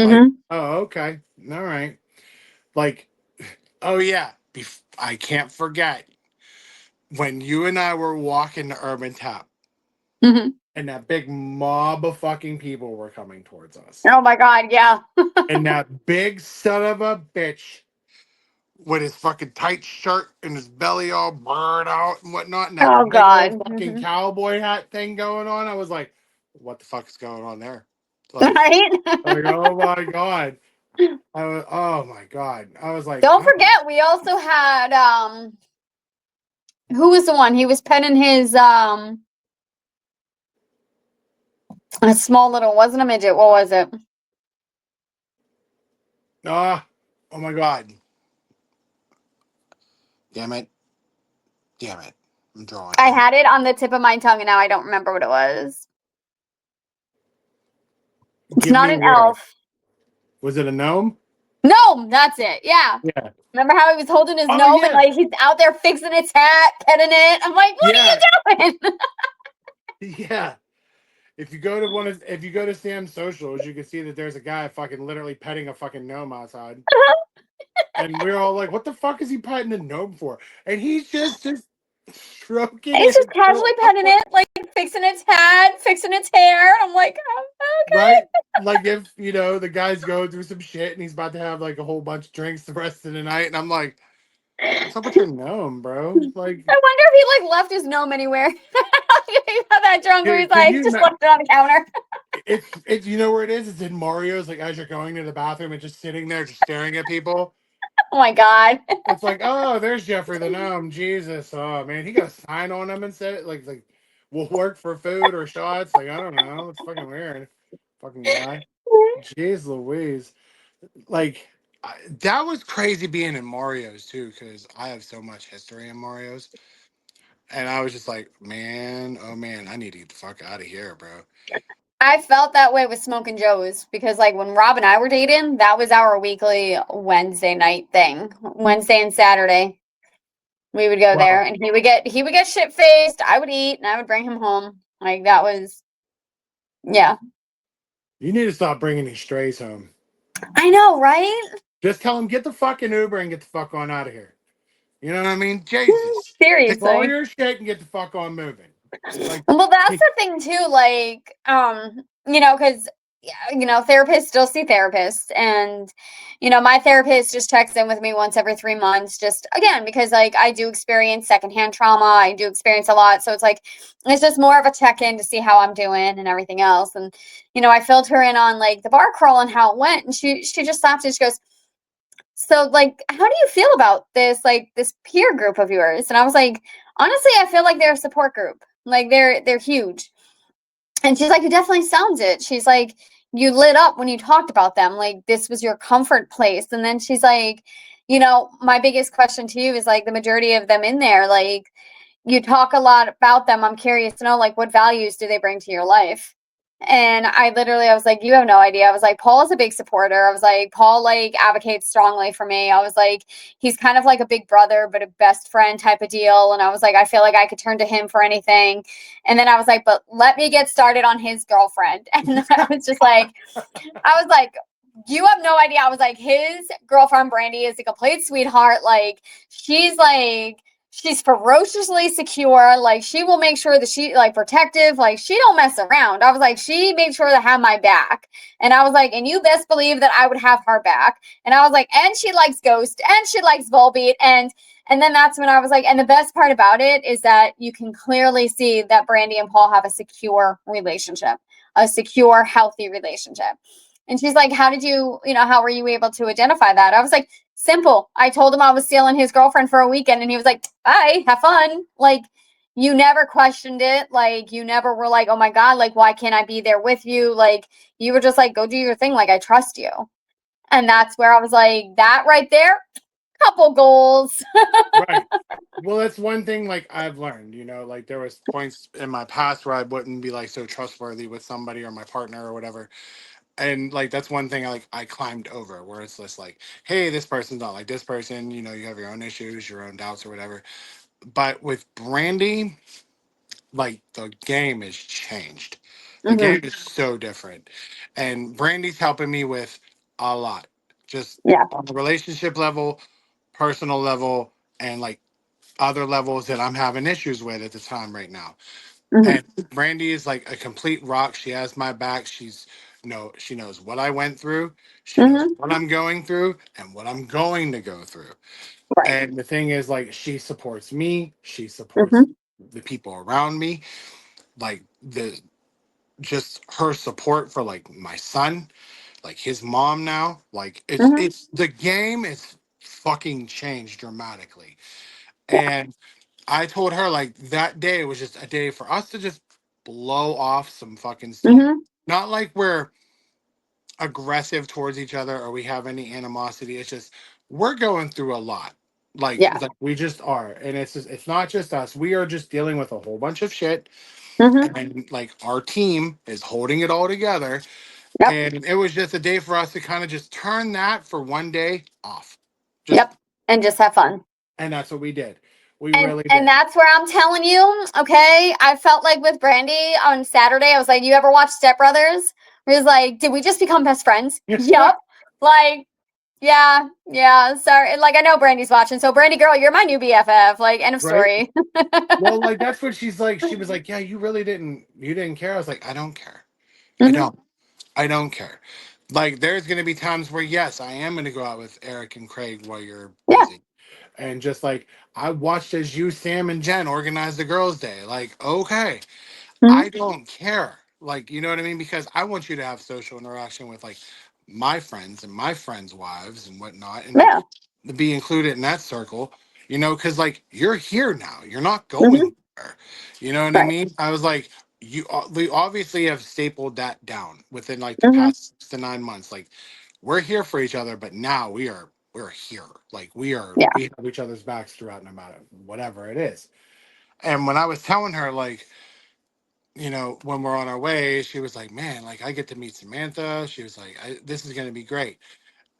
Like, Hmm. oh, okay, all right. Like, oh yeah, I can't forget when you and I were walking to Urban Tap Hmm. and that big mob of fucking people were coming towards us. Oh my God. Yeah. And that big son of a bitch with his fucking tight shirt and his belly all burned out and whatnot, and Oh that big old God. fucking Hmm. cowboy hat thing going on. I was like, what the fuck is going on there? Right. Like, oh my God. Oh my God. I was like, Don't oh, forget, we also had who was the one? He was penning his A small little, wasn't a midget. What was it? Ah, oh my god. Damn it. Damn it. I'm drawing. I had it on the tip of my tongue and now I don't remember what it was. It's Give not me an where. elf. Was it a gnome? No, that's it. Yeah. Yeah. Remember how he was holding his Oh, gnome and yeah. like he's out there fixing its hat, petting it. I'm like, what Yeah. are you doing? Yeah. If you go to Sam's socials, you can see that there's a guy fucking literally petting a fucking gnome outside. And we're all like, what the fuck is he petting a gnome for? And he's just stroking And he's it. just casually petting it, like fixing its hat, fixing its hair. I'm like, oh, okay. Right? Like if, the guy's going through some shit and he's about to have like a whole bunch of drinks the rest of the night. And I'm like, what's up with your gnome, bro? Like, I wonder if he like left his gnome anywhere. He got that drunk where he's can like you just left it on the counter. it's you know where it is? It's in Mario's, like as you're going to the bathroom and just sitting there just staring at people. Oh my god. It's like, oh, there's Jeffrey the gnome. Jesus. Oh man, he got a sign on him and said like we'll work for food or shots. Like, I don't know. It's fucking weird. Fucking guy. Jeez Louise. Like that was crazy being in Mario's too, because I have so much history in Mario's. And I was just like, man, oh man, I need to get the fuck out of here, bro. I felt that way with Smoking Joe's because like when Rob and I were dating, that was our weekly Wednesday night thing. Wednesday and Saturday. We would go there Wow. and he would get shit faced. I would eat and I would bring him home. Like that was yeah. You need to stop bringing these strays home. I know, right? Just tell him, get the fucking Uber and get the fuck on out of here. You know what I mean? Jesus. Take all Seriously. your shit and get the fuck on moving. Like, Well, that's the thing too, like, because therapists still see therapists, and my therapist just checks in with me once every 3 months, just again because like I do experience secondhand trauma, I do experience a lot, so it's like it's just more of a check-in to see how I'm doing and everything else, and I filled her in on like the bar crawl and how it went, and she just stopped and she goes, so like how do you feel about this, like this peer group of yours? And I was like, honestly, I feel like they're a support group, like they're huge. And she's like, it definitely sounds it. She's like, you lit up when you talked about them, like this was your comfort place. And then she's like, my biggest question to you is like the majority of them in there, like you talk a lot about them, I'm curious to know like what values do they bring to your life? And I was like, you have no idea. I was like, Paul is a big supporter. I was like, Paul like advocates strongly for me. I was like, he's kind of like a big brother, but a best friend type of deal. And I was like, I feel like I could turn to him for anything. And then I was like, but let me get started on his girlfriend. And I was just like, you have no idea. I was like, his girlfriend Brandy is a complete sweetheart. Like, she's ferociously secure. Like, she will make sure that she like protective. Like, she don't mess around. I was like, she made sure to have my back. And I was like, and you best believe that I would have her back. And I was like, and she likes Ghost and she likes Volbeat. And then that's when I was like, and the best part about it is that you can clearly see that Brandy and Paul have a secure relationship, a secure, healthy relationship. And she's like, how were you able to identify that? I was like, simple. I told him I was stealing his girlfriend for a weekend and he was like, bye, have fun. Like, you never questioned it. Like, you never were like, oh my God, like, why can't I be there with you? Like, you were just like, go do your thing. Like, I trust you. And that's where I was like, that right there, couple goals. right. Well, that's one thing like I've learned, like there was points in my past where I wouldn't be like so trustworthy with somebody or my partner or whatever. And like that's one thing I climbed over where it's just like, hey, this person's not like this person, you have your own issues, your own doubts or whatever. But with Brandy, like the game has changed. The game is so different. And Brandy's helping me with a lot. Just Yeah. on the relationship level, personal level, and like other levels that I'm having issues with at the time right now. And Brandy is like a complete rock. She has my back. She knows what I went through. She knows what I'm going through and what I'm going to go through. Right. And the thing is, like, she supports me. She supports the people around me. Like just her support for like my son, like his mom now. Like it's the game is fucking changed dramatically. And I told her like that day was just a day for us to just blow off some fucking steam. Mm-hmm. Not like we're aggressive towards each other or we have any animosity. It's just we're going through a lot. Yeah. Like we just are. And it's not just us. We are just dealing with a whole bunch of shit. Mm-hmm. And like our team is holding it all together. Yep. And it was just a day for us to kind of just turn that for one day off. Just, Yep. And just have fun. And that's what we did. We And, really did. and that's where I'm telling you, okay, I felt like with Brandy on Saturday, I was like, you ever watch Step Brothers? He was like, did we just become best friends? Yep. Like, yeah. Sorry. Like, I know Brandy's watching. So, Brandy girl, you're my new BFF. Like, end of story. Well, like, that's what she's like. She was like, yeah, you didn't care. I was like, I don't care. Mhm. I don't care. Like, there's going to be times where, yes, I am going to go out with Eric and Craig while you're Yeah. busy. And just like, I watched as you, Sam, and Jen organize the girls' day. Like, okay, Mhm. I don't care. Like, you know what I mean? Because I want you to have social interaction with, like, my friends and my friends' wives and whatnot. And, like, Yeah. to be included in that circle, you know, because, like, you're here now. You're not Mhm. going there. You know what I Right. mean? I was like, we obviously have stapled that down within like the Mhm. past 6 to 9 months. Like we're here for each other, but now we're here. Like we Yeah. have each other's backs throughout no matter whatever it is. And when I was telling her, like, you know, when we're on our way, she was like, man, like I get to meet Samantha. She was like, this is gonna be great.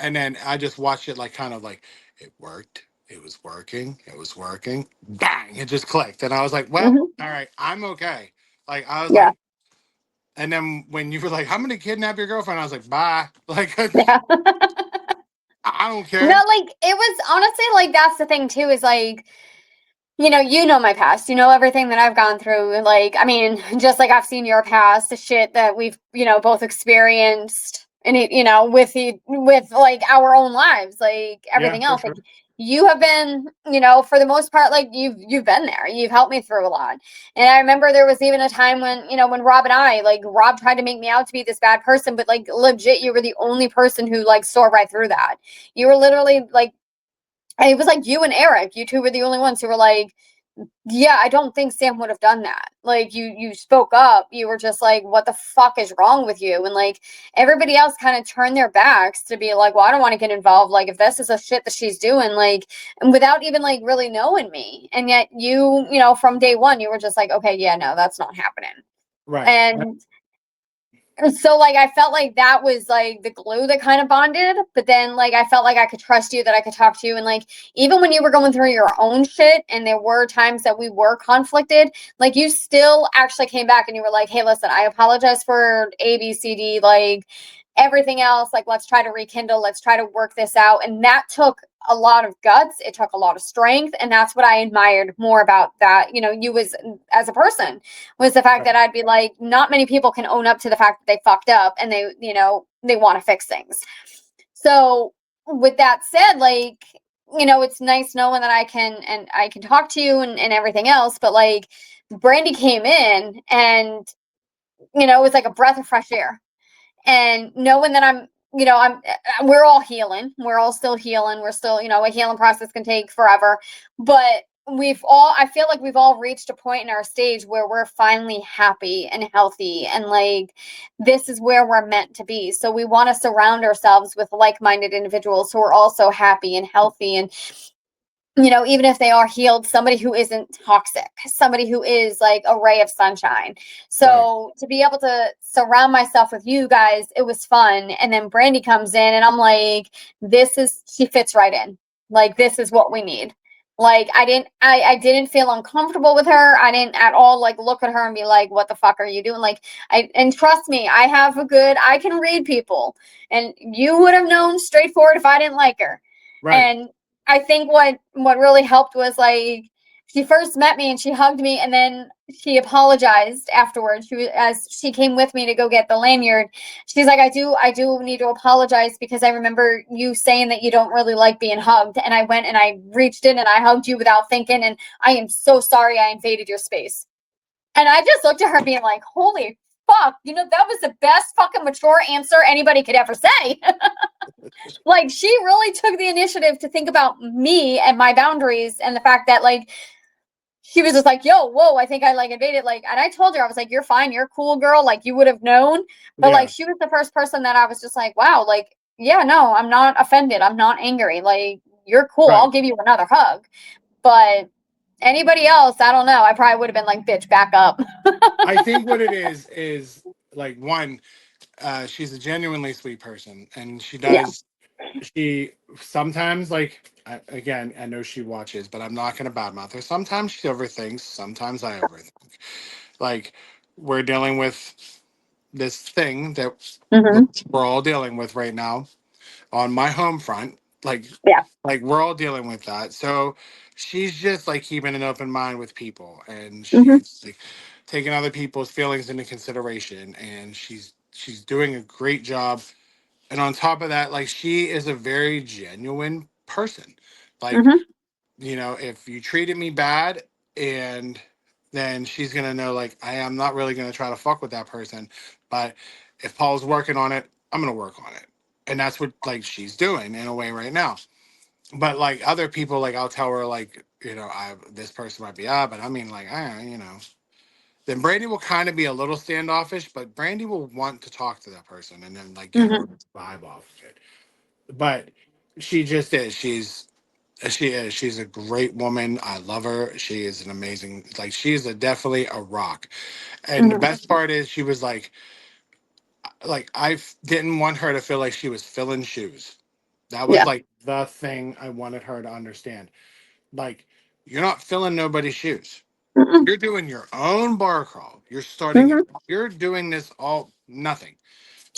And then I just watched it like kind of like it worked. It was working. It was working. Bang! It just clicked. And I was like, well, Mhm. all right, I'm okay. Like I was Yeah. like, and then when you were like, I'm gonna kidnap your girlfriend, I was like, bye. Like Yeah. I don't No, care. like, it was honestly like, that's the thing too, is like, you know my past, everything that I've gone through. And like, I mean, just like I've seen your past, the shit that we've, both experienced and it, with like our own lives, like Yeah, everything for else. sure. Like you have been, for the most part, like you've been there. You've helped me through a lot. And I remember there was even a time when, when Rob and I, like Rob tried to make me out to be this bad person, but like legit, you were the only person who like saw right through that. You were literally like, it was like you and Eric, you two were the only ones who were like, yeah, I don't think Sam would have done that. Like you spoke up. You were just like, what the fuck is wrong with you? And like everybody else kind of turned their backs to be like, well, I don't want to get involved. Like if this is a shit that she's doing, like, and without even like really knowing me. And yet from day one, you were just like, okay, yeah, no, that's not happening. Right. And so like I felt like that was like the glue that kind of bonded, but then like I felt like I could trust you, that I could talk to you. And like even when you were going through your own shit and there were times that we were conflicted, like you still actually came back and you were like, hey, listen, I apologize for ABCD, like everything else, like let's try to rekindle, let's try to work this out. And that took a lot of guts, it took a lot of strength, and that's what I admired more about that, you as a person, was the fact that I'd be like, not many people can own up to the fact that they fucked up and they want to fix things. So with that said, like, it's nice knowing that I can talk to you and everything else, but like Brandy came in and it was like a breath of fresh air. And knowing that we're all healing, we're all still healing, we're still, a healing process can take forever, but I feel like we've all reached a point in our stage where we're finally happy and healthy, and like this is where we're meant to be. So we want to surround ourselves with like-minded individuals who are also happy and healthy, and even if they are healed, somebody who isn't toxic, somebody who is like a ray of sunshine. So to be able to surround myself with you guys, it was fun. And then Brandy comes in and I'm like, she fits right in. Like, this is what we need. Like, I didn't feel uncomfortable with her. I didn't at all like look at her and be like, what the fuck are you doing? Like, and trust me, I can read people, and you would have known straightforward if I didn't like her. Right. And I think what really helped was like she first met me and she hugged me, and then she apologized afterwards. As she came with me to go get the lanyard, she's like, I do need to apologize because I remember you saying that you don't really like being hugged, and I went and I reached in and I hugged you without thinking, and I am so sorry I invaded your space. And I just looked at her being like, holy fuck, that was the best fucking mature answer anybody could ever say. Like, she really took the initiative to think about me and my boundaries, and the fact that like she was just like, yo, whoa, I think I like invaded. Like, and I told her, I was like, you're fine, you're cool, girl. Like, you would have known. But Yeah. like, she was the first person that I was just like, wow, like, yeah, no, I'm not offended. I'm not angry. Like, you're cool. Right. I'll give you another hug. But anybody else, I don't know. I probably would have been like, bitch, back up. I think what it is like one, she's a genuinely sweet person, and Yeah. she sometimes like again, I know she watches, but I'm not gonna badmouth her. Sometimes she overthinks, sometimes I overthink. Like we're dealing with this thing that Hmm. we're all dealing with right now on my home front. Like Yeah. like we're all dealing with that. So she's just like keeping an open mind with people, and Hmm. she's like taking other people's feelings into consideration, and she's doing a great job. And on top of that, like she is a very genuine person. Like, Hmm. if you treated me bad, and then she's gonna know like I am not really gonna try to fuck with that person. But if Paul's working on it, I'm gonna work on it. And that's what like she's doing in a way right now. But like other people, like I'll tell her like, I this person might be but I mean like then Brandy will kind of be a little standoffish, but Brandy will want to talk to that person and then like get her Hmm. vibe off of it. But she just is. She's a great woman. I love her. She is an amazing, like she's definitely a rock. And the Hmm. best part is she was like didn't want her to feel like she was filling shoes. That was Yeah. like the thing I wanted her to understand. Like, you're not filling nobody's shoes. Hmm. You're doing your own bar crawl. You're starting it. Hmm. You're doing this all nothing.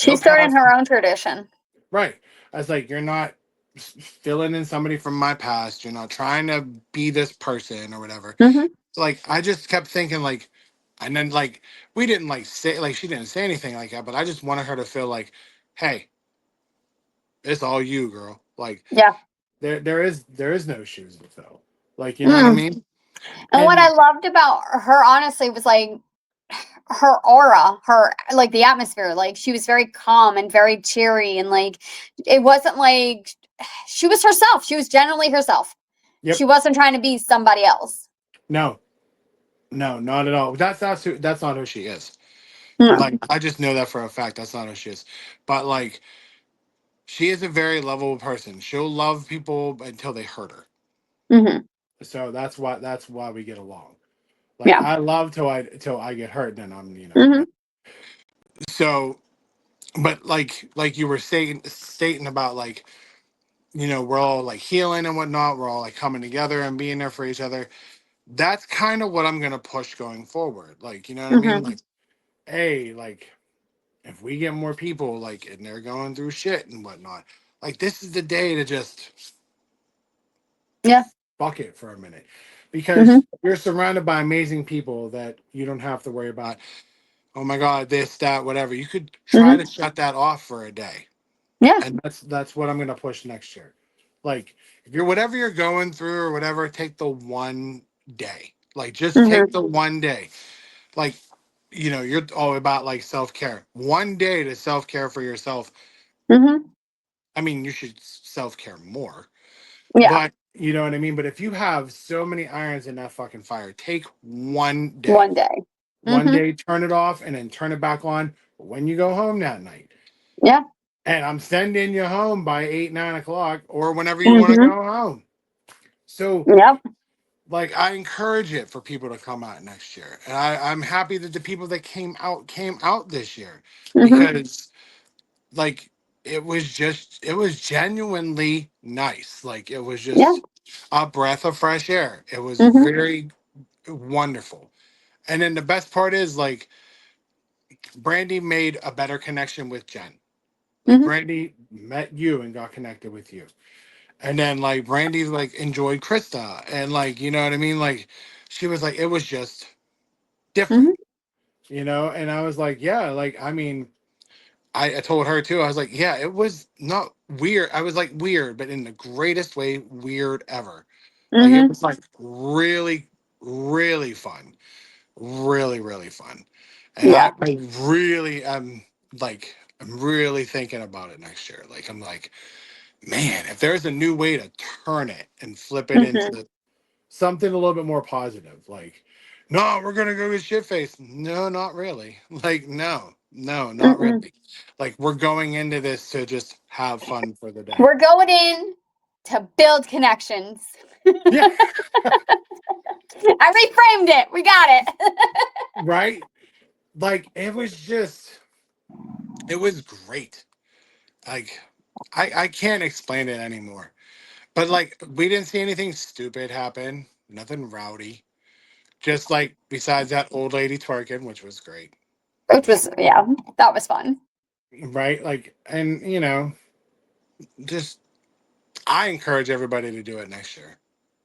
No She's starting past. her own tradition. Right. I was like, you're not filling in somebody from my past. You're not trying to be this person or whatever. Hmm. So, like, I just kept thinking, like, and then, like, we didn't, like, say, like, she didn't say anything like that, but I just wanted her to feel like, hey, it's all you, girl. Like, Yeah. there is no shoes to fill. Like, you know what I Mm. mean? And what I And loved about her, honestly, was like her aura, her like the atmosphere. Like she was very calm and very cheery, and like it wasn't like she was herself. She was genuinely herself. She yep, wasn't trying to be somebody else. no, no, not at all. That's not who she is. Mm. Like, I just know that for a fact. That's not who she is. But like, she is a very lovable person. She'll love people until they hurt her. Hmm. So that's why we get along. Like, Yeah. I love till I get hurt, then I'm. Hmm. So, but like you were saying stating about like, we're all like healing and whatnot. We're all like coming together and being there for each other. That's kind of what I'm gonna push going forward. Like, you know what I mean? Hmm. Like, hey, like if we get more people like and they're going through shit and whatnot, like this is the day to just Yeah. fuck it for a minute, Hmm. because you're surrounded by amazing people that you don't have to worry about. Oh my god, this, that, whatever. You could try Hmm. to shut that off for a day, Yeah. and that's what I'm gonna push next year. Like, if you're whatever you're going through or whatever, take the one day. Like, just Hmm. take the one day. Like, you're all about like self care. One day to self care for yourself. Hmm. I mean, you should self care more, Yeah. but you know what I mean. But if you have so many irons in that fucking fire, take one day. One day. One Hmm. day, turn it off, and then turn it back on when you go home that night. Yeah. And I'm sending you home by 8, 9 o'clock, or whenever you want to Hmm. go home. So, Yep. like, I encourage it for people to come out next year, and I'm happy that the people that came out this year, Hmm. because like it was genuinely nice. Like, it was Yeah. just a breath of fresh air. It was Hmm. very wonderful. And then the best part is like Brandy made a better connection with Jen. Like, Hmm. Brandy met you and got connected with you. And then like Brandy like enjoyed Krista, and like, you know what I mean? Like, she was like, it was just different, Hmm. and I was like, yeah, like, I mean, I told her too. I was like, yeah, it was not weird. I was like weird, but in the greatest way, weird ever. Like, it Hmm. was like really, really fun, really, really fun. And I, Yeah. I really am like, I'm really thinking about it next year. Like, I'm like, man, if there's a new way to turn it and flip it Hmm. into something a little bit more positive. Like, no, we're gonna go get shit faced. No, not really. Like, no, not Mm-mm. really. Like, we're going into this to just have fun for the day. We're going in to build connections. Yeah, I reframed it. We got it. right. Like, it was great. Like, I can't explain it anymore. But like, we didn't see anything stupid happen. Nothing rowdy. Just like besides that old lady twerking, which was great. Which was, yeah, that was fun. Right? Like, and just I encourage everybody to do it next year.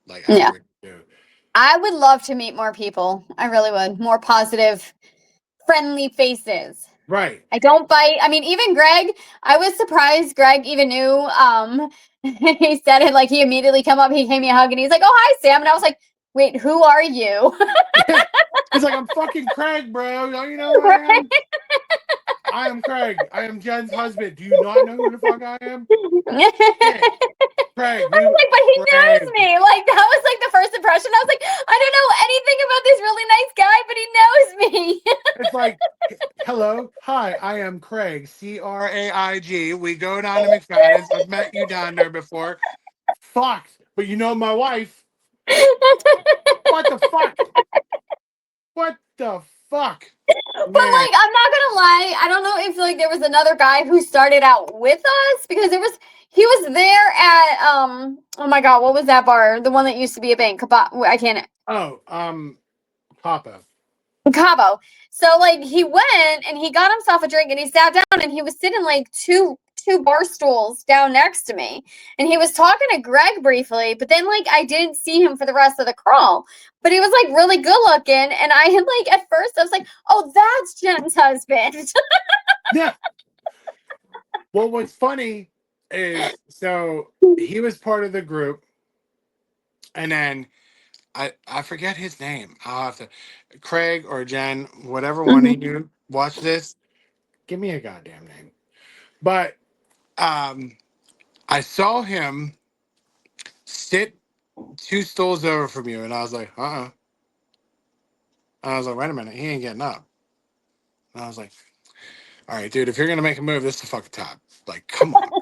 Like I Yeah. really do. I would love to meet more people. I really would. More positive, friendly faces. Right. I don't bite. I mean, even Greg, I was surprised Greg even knew. He said it like he immediately come up, he gave me a hug and he's like, "Oh, hi, Sam." And I was like, "Wait, who are you?" He's like, I'm fucking Craig, bro. Don't you know who I am? I am Craig. I am Jen's husband. Do you not know who the fuck I am? Shit. Craig, I was like, but he knows Craig. me. Like that was like the first impression. I was like, I don't know anything about this really nice guy, but he knows me. It's like, hello, hi, I am Craig, Craig. We go down to McFadden's. I've met you down there before. Fucked, but you know my wife. What the fuck? What the fuck? But Man. like, I'm not gonna lie. I don't know if like there was another guy who started out with us because he was there at oh my god, what was that bar? The one that used to be a bank. I can't. Oh, Papa. Cabo. So like he went and he got himself a drink and he sat down and he was sitting like two bar stools down next to me and he was talking to Greg briefly, but then like I didn't see him for the rest of the crawl. But he was like really good looking and I had like at first I was like, oh, that's Jen's husband. Yeah. Well, what's funny is so he was part of the group, and then I forget his name. I'll have to Craig or Jen, whatever one of you watch this, give me a goddamn name. But I saw him sit two stools over from you, and I was like, And I was like, wait a minute, he ain't getting up. And I was like, all right, dude, if you're gonna make a move, this is the fucking top. Like, come on.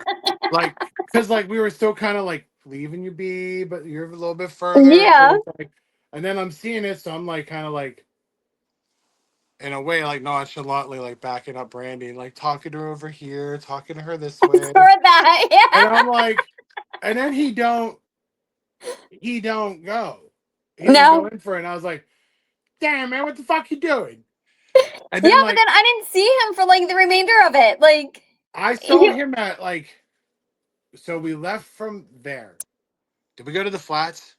Like, because like we were still kind of like leaving you be, but you're a little bit further. So Yeah. it's like, and then I'm seeing it, so I'm like kind of like in a way like nonchalantly like backing up Brandy, like talking to her over here, talking to her this way. For that. And Yeah. I'm like, and then he don't go. He doesn't go No. in for it. And I was like, damn man, what the fuck you doing? And then Yeah, but like then I didn't see him for like the remainder of it. Like I saw him at like, so we left from there. Did we go to the flats?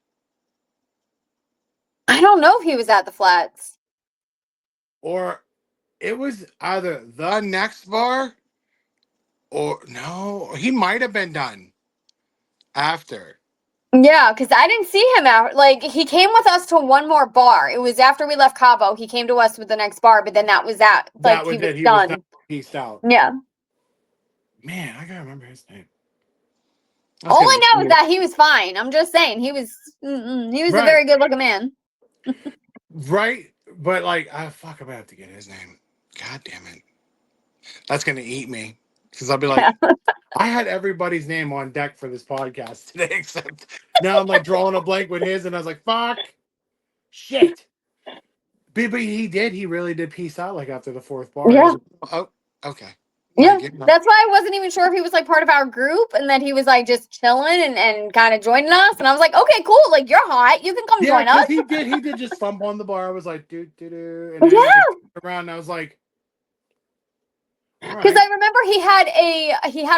I don't know if he was at the flats. Or it was either the next bar or no, he might have been done after. Yeah, because I didn't see him out. Like he came with us to one more bar. It was after we left Cabo. He came to us with the next bar, but then that was that. Like That he was was it. He was done. done. Peaced out. Yeah. Man, I gotta remember his name. All I know is that he was fine. I'm just saying he was. He was a Right. very good looking man. Right, but like, fuck, I'm gonna have to get his name. God damn it, that's gonna eat me because I'll be like, I had everybody's name on deck for this podcast today, except now I'm like drawing a blank with his, and I was like, fuck, shit. But he did. He really did peace out like after the fourth bar. Yeah. Like, oh, okay. Yeah, Like, that's why I wasn't even sure if he was like part of our group and that he was like just chilling and kind of joining us. And I was like, okay, cool. Like you're hot. You can come yeah, join us. he did just thump on the bar. I was like, do. And then like, around, and I was like, because I remember he had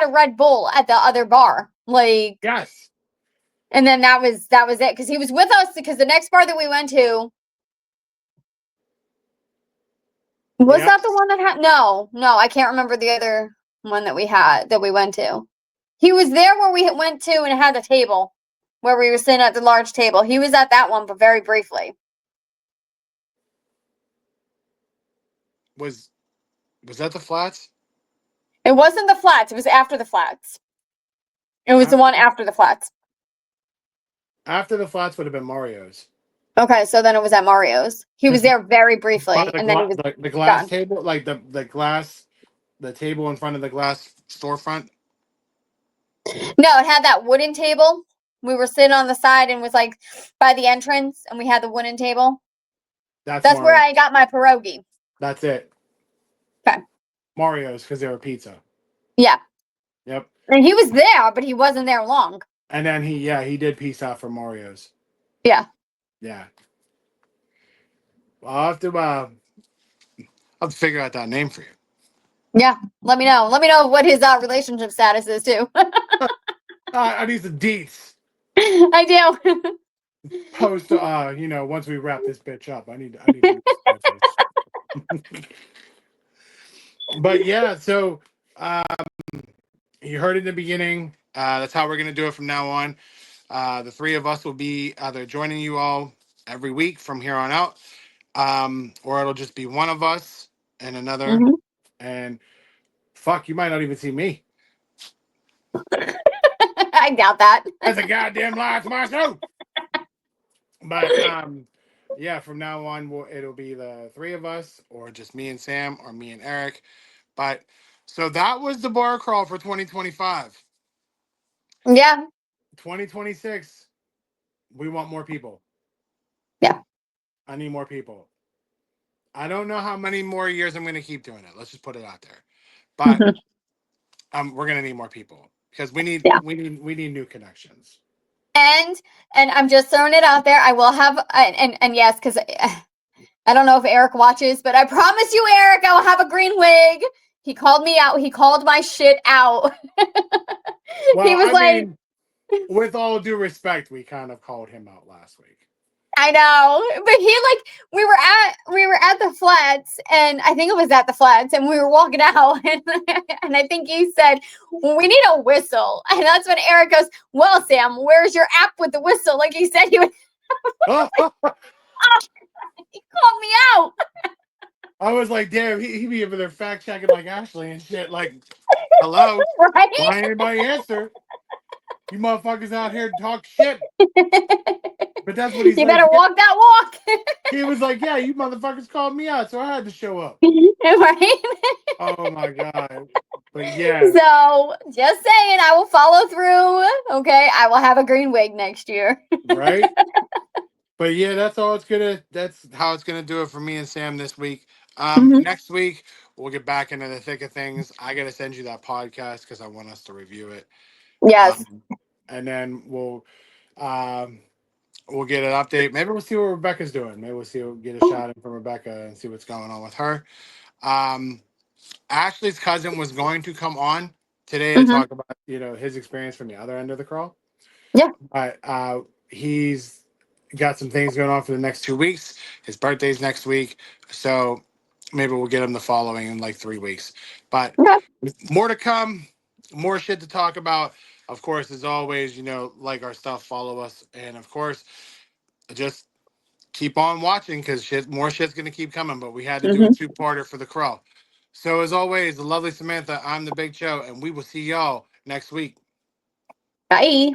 a Red Bull at the other bar. Like yes. And then that was it. Because he was with us because the next bar that we went to was that the one that had no, I can't remember the other one that we went to. He was there where we went to and it had a table where we were sitting at the large table. He was at that one, but very briefly. Was that the flats? It wasn't the flats. It was after the flats. It was the one after the flats. After the flats would have been Mario's. Okay, so then it was at Mario's. He was there very briefly, By the, and then he was the glass gone. table, like the table in front of the glass storefront. No, it had that wooden table. We were sitting on the side and was like by the entrance, and we had the wooden table. That's where Mario's. I got my pierogi. That's it. Okay. Mario's, because they were pizza. Yeah. Yep. And he was there, but he wasn't there long. And then he did peace out for Mario's. Yeah. Yeah. Well, I'll have to figure out that name for you. Yeah. Let me know. Let me know what his relationship status is too. I need some deets. I do. Post, once we wrap this bitch up, I need to But yeah, so you heard it in the beginning. That's how we're gonna do it from now on. The three of us will be either joining you all every week from here on out, or it'll just be one of us and another. Mhm. And fuck, you might not even see me. I doubt that. That's a goddamn lie. It's my show. But yeah, from now on, it'll be the three of us, or just me and Sam, or me and Eric. But so that was the bar crawl for 2025. Yeah. 2026, we want more people. Yeah. I need more people. I don't know how many more years I'm going to keep doing it. Let's just put it out there. But we're going to need more people because we need new connections. And I'm just throwing it out there. I will have and yes, because I don't know if Eric watches, but I promise you, Eric, I will have a green wig. He called me out. He called my shit out. Well, he was mean, with all due respect, we kind of called him out last week. I know, but we were at the flats, and I think it was at the flats, and we were walking out, and I think he said, "We need a whistle," and that's when Eric goes, "Well, Sam, where's your app with the whistle?" Like he said, he would. He called me out. I was like, damn, he be over there fact checking like Ashley and shit. Like, hello, right? Why ain't anybody answer? You motherfuckers out here talk shit. But that's what he said. You better walk that walk. He was like, yeah, you motherfuckers called me out, so I had to show up. Right? Oh my God. But yeah. So just saying, I will follow through. Okay. I will have a green wig next year. Right? But yeah, that's how it's gonna do it for me and Sam this week. Next week we'll get back into the thick of things. I gotta send you that podcast because I want us to review it. Yes. And then we'll get an update. Maybe we'll see what Rebecca's doing. Maybe we'll get a shot in from Rebecca and see what's going on with her. Ashley's cousin was going to come on today to talk about his experience from the other end of the crawl. Yeah. But he's got some things going on for the next 2 weeks. His birthday's next week, so maybe we'll get him the following in like 3 weeks. But more to come, more shit to talk about. Of course, as always, like our stuff, follow us, and of course, just keep on watching because more shit's gonna keep coming. But we had to do a 2-parter for the crawl. So as always, the lovely Samantha, I'm the Big Cho, and we will see y'all next week. Bye.